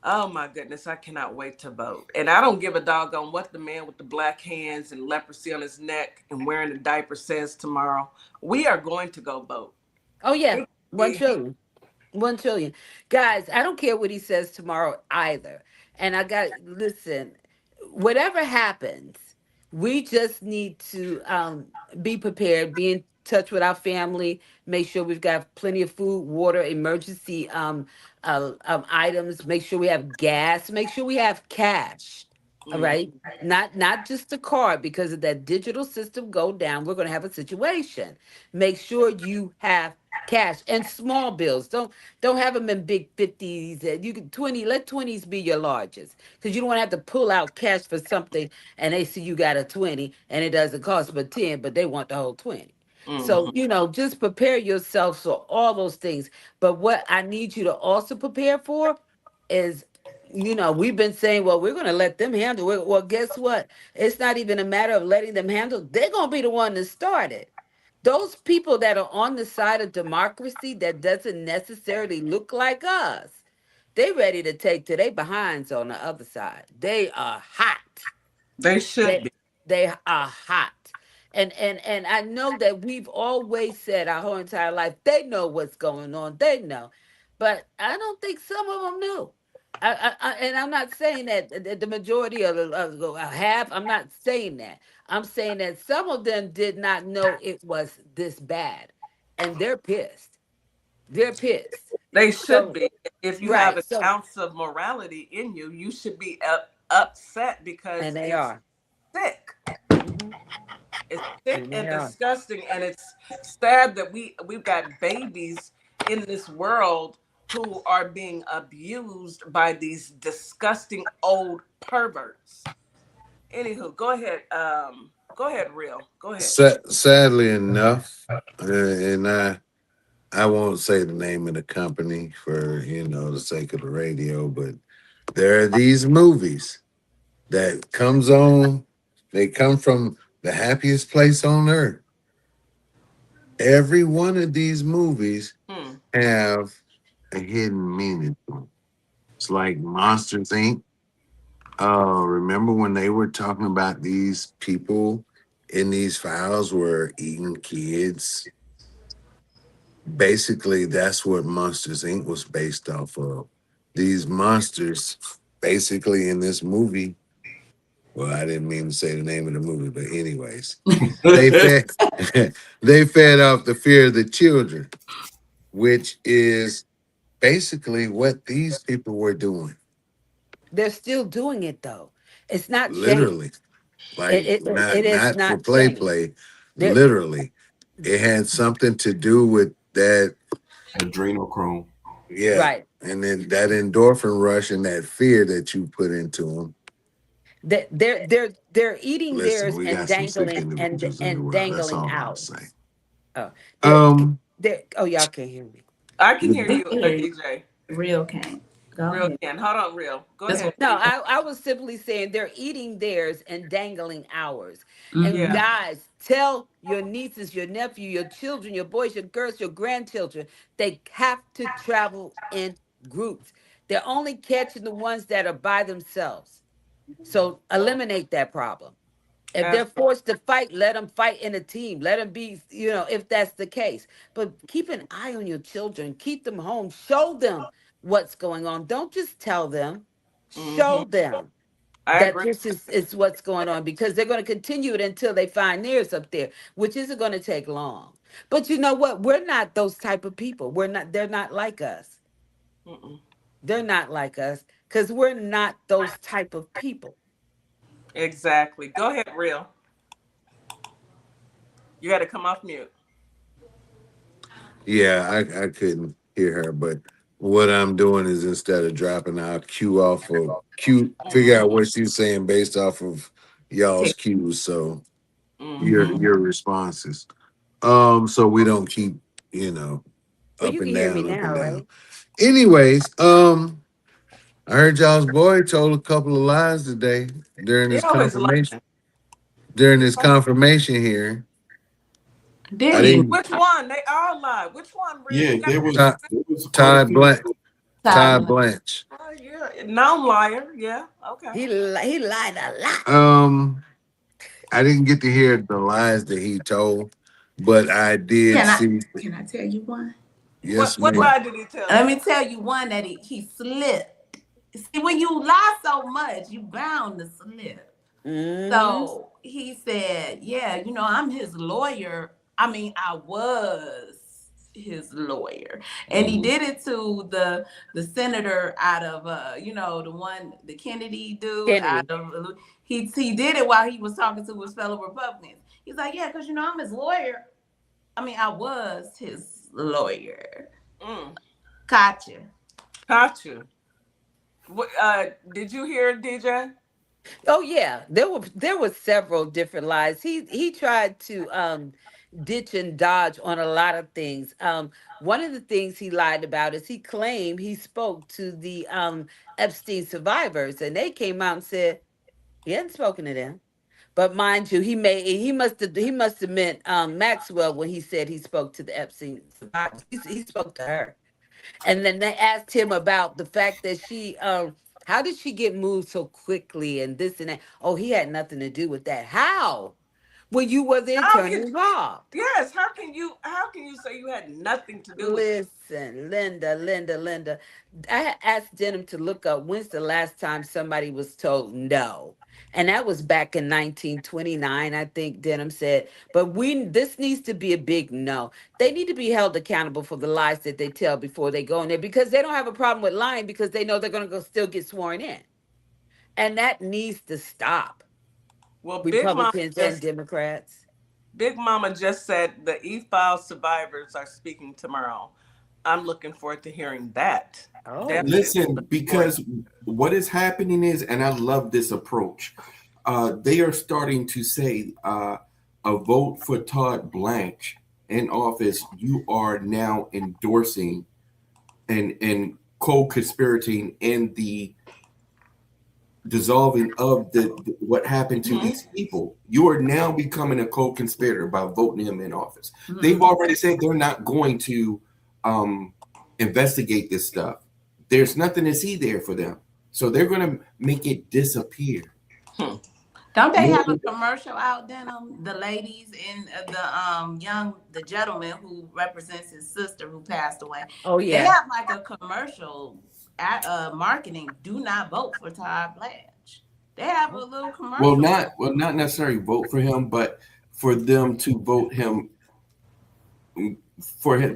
Speaker 1: Oh my goodness, I cannot wait to vote. And I don't give a doggone what the man with the black hands and leprosy on his neck and wearing a diaper says tomorrow. We are going to go vote.
Speaker 3: Oh yeah, 1 trillion. 1 trillion. Guys, I don't care what he says tomorrow either. And listen, whatever happens, we just need to be prepared, be in touch with our family, make sure we've got plenty of food, water, emergency items, make sure we have gas, make sure we have cash. All right. Not just the card, because if that digital system go down, we're going to have a situation. Make sure you have cash and small bills. Don't have them in big 50s. You can let 20s be your largest, because you don't want to have to pull out cash for something and they see you got a 20 and it doesn't cost but 10, but they want the whole 20. So, just prepare yourself for all those things. But what I need you to also prepare for is, we've been saying, well, we're going to let them handle it. Well, guess what? It's not even a matter of letting them handle. They're going to be the one that started. Those people that are on the side of democracy that doesn't necessarily look like us, they ready to take to their behinds on the other side. They are hot.
Speaker 1: They should be.
Speaker 3: They are hot. And I know that we've always said our whole entire life, they know what's going on. They know. But I don't think some of them knew. And I'm not saying that the majority of half, I'm not saying that. I'm saying that some of them did not know it was this bad. And they're pissed. They're pissed.
Speaker 1: They should be. If you have an ounce of morality in you, you should be upset because it's sick. It's sick and disgusting. And it's sad that we've got babies in this world who are being abused by these disgusting old perverts. Anywho, go ahead, Go ahead, Real. Go ahead.
Speaker 4: Sadly enough, and I won't say the name of the company for the sake of the radio, but there are these movies that comes on. They come from the happiest place on earth. Every one of these movies have a hidden meaning to them. It's like Monsters Inc. Remember when they were talking about these people in these files were eating kids? Basically, that's what Monsters Inc. was based off of. These monsters, basically, in this movie. Well, I didn't mean to say the name of the movie, but anyways, they fed they fed off the fear of the children, which is basically what these people were doing.
Speaker 3: They're still doing it though. It's not
Speaker 4: Literally.
Speaker 3: changed.
Speaker 4: Like
Speaker 3: It is
Speaker 4: not for
Speaker 3: not changed.
Speaker 4: play.
Speaker 3: They're,
Speaker 4: Literally. It had something to do with that
Speaker 5: adrenochrome.
Speaker 4: Yeah.
Speaker 3: Right.
Speaker 4: And then that endorphin rush and that fear that you put into them.
Speaker 3: They're eating
Speaker 4: Listen,
Speaker 3: theirs
Speaker 4: we
Speaker 3: and
Speaker 4: got some sick
Speaker 3: dangling
Speaker 4: individuals in the
Speaker 3: and
Speaker 4: world. That's
Speaker 3: dangling
Speaker 4: all I'll
Speaker 3: out.
Speaker 4: say.
Speaker 3: Oh,
Speaker 4: Um
Speaker 3: oh, y'all can't hear me.
Speaker 1: I can hear
Speaker 2: We
Speaker 1: you,
Speaker 2: can hear you.
Speaker 1: DJ.
Speaker 2: Real can. Go
Speaker 1: Real
Speaker 2: ahead.
Speaker 1: can. Hold on, Real. Go
Speaker 2: This
Speaker 1: ahead.
Speaker 3: No, I was simply saying they're eating theirs and dangling ours. And
Speaker 2: Mhm.
Speaker 3: guys, tell your nieces, your nephew, your children, your boys, your girls, your grandchildren, they have to travel in groups. They're only catching the ones that are by themselves. So eliminate that problem. If they're forced to fight, let them fight in a team. Let them be, if that's the case. But keep an eye on your children. Keep them home. Show them what's going on. Don't just tell them. Show them
Speaker 1: I
Speaker 3: that
Speaker 1: agree.
Speaker 3: this is what's going on, because they're going to continue it until they find theirs up there, which isn't going to take long. But you know what? We're not those type of people. They're not like us. They're not like us because we're not those type of people.
Speaker 1: Exactly. Go ahead, Real. You got to come off mute.
Speaker 4: Yeah, I couldn't hear her, but what I'm doing is instead of dropping our cue off of cue, figure out what she's saying based off of y'all's cues. So your responses. So we don't keep,
Speaker 3: Well,
Speaker 4: up
Speaker 3: you
Speaker 4: and
Speaker 3: can hear me
Speaker 4: down, up and
Speaker 3: now,
Speaker 4: down.
Speaker 3: right?
Speaker 4: Anyways, I heard y'all's boy told a couple of lies today during
Speaker 1: He
Speaker 4: his
Speaker 1: always
Speaker 4: confirmation. During his confirmation hearing.
Speaker 2: Did
Speaker 4: I
Speaker 2: he?
Speaker 4: didn't
Speaker 1: Which one? They all lied. Which one, Real?
Speaker 5: Yeah,
Speaker 1: You got
Speaker 5: there was quite a
Speaker 4: Todd
Speaker 5: few.
Speaker 4: Blanche.
Speaker 1: yeah. Non-liar. Yeah. Okay.
Speaker 3: He lied a lot.
Speaker 4: I didn't get to hear the lies that he told, but I did see.
Speaker 2: Can I tell you one?
Speaker 4: Yes,
Speaker 1: What
Speaker 4: ma'am.
Speaker 1: lie did he tell?
Speaker 2: Let me tell you one that he slipped. See, when you lie so much, you bound to slip. So he said, yeah, I'm his lawyer. I mean, I was his lawyer. And he did it to the senator out of the Kennedy dude out
Speaker 3: Kennedy.
Speaker 2: of he did it while he was talking to his fellow Republicans. He's like, yeah, because I'm his lawyer. I mean, I was his lawyer. Gotcha.
Speaker 1: What, did you hear DJ?
Speaker 3: Oh yeah, there were several different lies. He tried to ditch and dodge on a lot of things. One of the things he lied about is he claimed he spoke to the Epstein survivors, and they came out and said he hadn't spoken to them. But mind you, he must have meant Maxwell when he said he spoke to the Epstein survivors. He spoke to her. And then they asked him about the fact that how did she get moved so quickly and this and that? Oh, he had nothing to do with that. How? Well, you were the attorney involved.
Speaker 1: Yes. How can you say you had nothing to do with it?
Speaker 3: Listen, Linda. I asked Denim to look up when's the last time somebody was told no. And that was back in 1929, I think Denim said. But this needs to be a big no. They need to be held accountable for the lies that they tell before they go in there, because they don't have a problem with lying because they know they're going to still get sworn in. And that needs to stop.
Speaker 1: Well,
Speaker 3: Republicans and Democrats.
Speaker 1: Big Mama just said the E-File survivors are speaking tomorrow. I'm looking forward to hearing that.
Speaker 5: Listen, because what is happening is, and I love this approach. they are starting to say a vote for Todd Blanche in office, you are now endorsing and co-conspirating in the dissolving of what happened to these people. You are now becoming a co-conspirator by voting him in office. They've already said they're not going to investigate this stuff. There's nothing to see there for them, so they're going to make it disappear.
Speaker 2: Don't they have a commercial out, Denim? The ladies and the gentleman who represents his sister who passed away.
Speaker 3: Oh
Speaker 2: They
Speaker 3: yeah.
Speaker 2: have like a commercial marketing. Do not vote for Todd Blanche. They have a little commercial.
Speaker 5: Well, not necessarily vote for him, but for them to vote him for them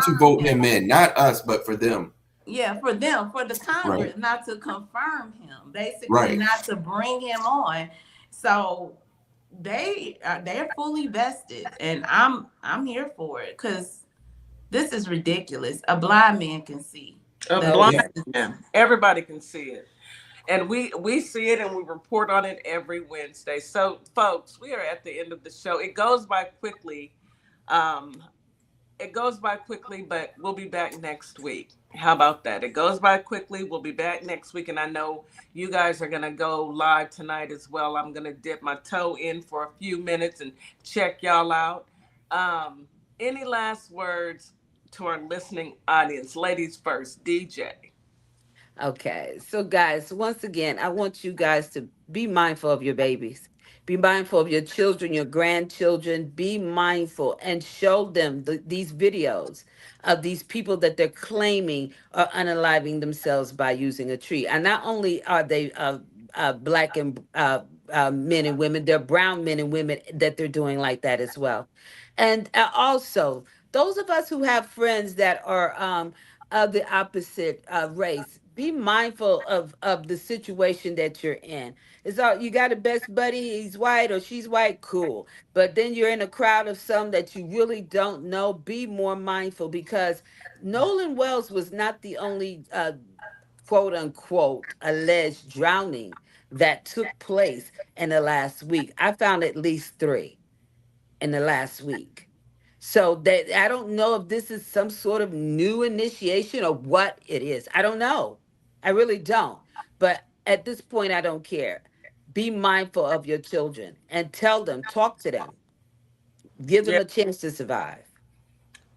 Speaker 5: to vote him in, not us, but for them.
Speaker 2: Yeah, for them, for the Congress, not to confirm him, basically, not to bring him on. So they're fully vested, and I'm here for it because this is ridiculous. A blind man can see.
Speaker 1: Everybody can see it, and we see it, and we report on it every Wednesday. So, folks, we are at the end of the show. It goes by quickly. But we'll be back next week. How about that? It goes by quickly. We'll be back next week. And I know you guys are going to go live tonight as well. I'm going to dip my toe in for a few minutes and check y'all out. Any last words to our listening audience? Ladies first, DeeJay.
Speaker 3: Okay, so guys, once again, I want you guys to be mindful of your babies. Be mindful of your children, your grandchildren. Be mindful and show them these videos of these people that they're claiming are unaliving themselves by using a tree. And not only are they black and men and women, they're brown men and women that they're doing like that as well. And also, those of us who have friends that are of the opposite race, be mindful of the situation that you're in. It's all you got a best buddy, he's white or she's white, cool. But then you're in a crowd of some that you really don't know. Be more mindful because Nolan Wells was not the only quote unquote alleged drowning that took place in the last week. I found at least 3 in the last week. So that I don't know if this is some sort of new initiation or what it is. I don't know. I really don't. But at this point, I don't care. Be mindful of your children and tell them, talk to them, give them a chance to survive.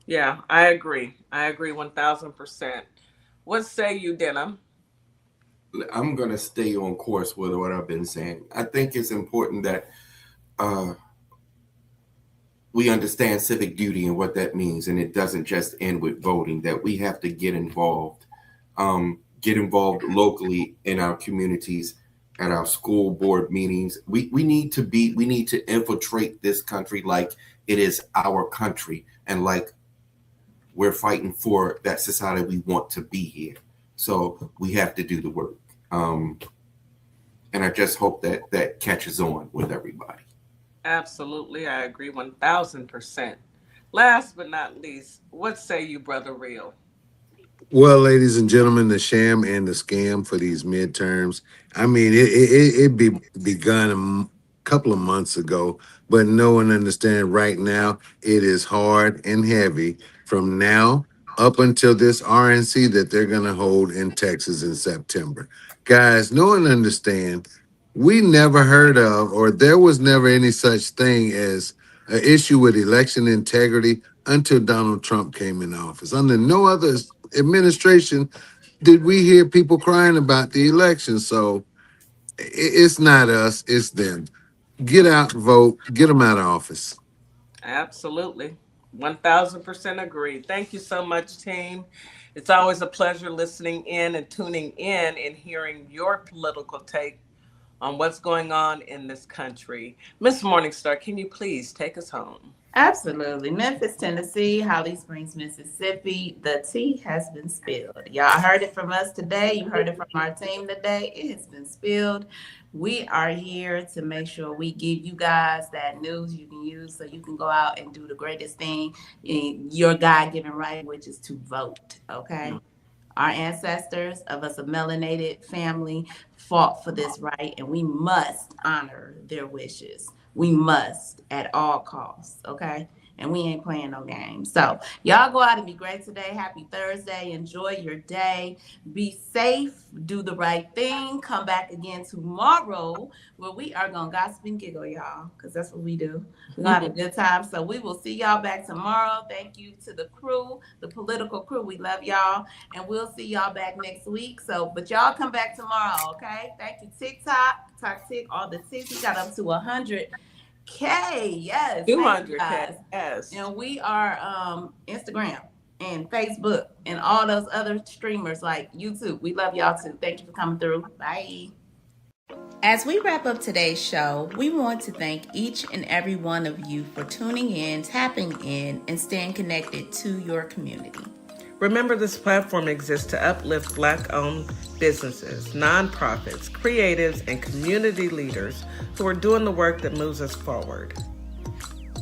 Speaker 1: Yeah, I agree. I agree 1000%. What say you, Denim?
Speaker 5: I'm going to stay on course with what I've been saying. I think it's important that we understand civic duty and what that means. And it doesn't just end with voting, that we have to get involved locally in our communities, at our school board meetings. We need to infiltrate this country like it is our country and like we're fighting for that society we want to be here. So we have to do the work. And I just hope that catches on with everybody.
Speaker 1: Absolutely. I agree 1000%. Last but not least, what say you, Brother Real?
Speaker 4: Well, ladies and gentlemen, the sham and the scam for these midterms, I mean, it begun a couple of months ago, but no one understands right now it is hard and heavy from now up until this RNC that they're going to hold in Texas in September. Guys, no one understands. We never heard of, or there was never any such thing as an issue with election integrity until Donald Trump came in office. Under no other administration did we hear people crying about the election. So it's not us, it's them. Get out and vote, get them out of office.
Speaker 1: Absolutely. 1000% agree. Thank you so much, team. It's always a pleasure listening in and tuning in and hearing your political take on what's going on in this country. Miss Morningstar, can you please take us home?
Speaker 2: Absolutely. Memphis, Tennessee, Holly Springs, Mississippi. The tea has been spilled. Y'all heard it from us today. You heard it from our team today. It has been spilled. We are here to make sure we give you guys that news you can use so you can go out and do the greatest thing in your God-given right, which is to vote. Okay? Our ancestors of us, a melanated family, fought for this right, and we must honor their wishes. We must at all costs, okay? And we ain't playing no games. So y'all go out and be great today. Happy Thursday. Enjoy your day. Be safe. Do the right thing. Come back again tomorrow where we are going to gossip and giggle, y'all, because that's what we do. We're going to have a good time. So we will see y'all back tomorrow. Thank you to the crew, the political crew. We love y'all. And we'll see y'all back next week. So, but y'all come back tomorrow, okay? Thank you, TikTok, all the ticks. We got up to 100K, yes.
Speaker 1: 200K, yes.
Speaker 2: And we are Instagram and Facebook and all those other streamers like YouTube. We love y'all too. Thank you for coming through. Bye. As we wrap up today's show, we want to thank each and every one of you for tuning in, tapping in, and staying connected to your community.
Speaker 1: Remember, this platform exists to uplift Black-owned businesses, nonprofits, creatives, and community leaders who are doing the work that moves us forward.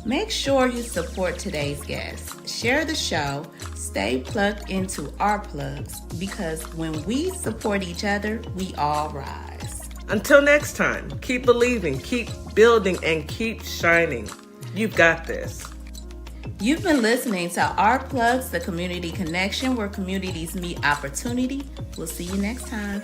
Speaker 2: Make sure you support today's guests. Share the show. Stay plugged into our plugs, because when we support each other, we all rise.
Speaker 1: Until next time, keep believing, keep building, and keep shining. You've got this.
Speaker 2: You've been listening to Our Plugs, the community connection where communities meet opportunity. We'll see you next time.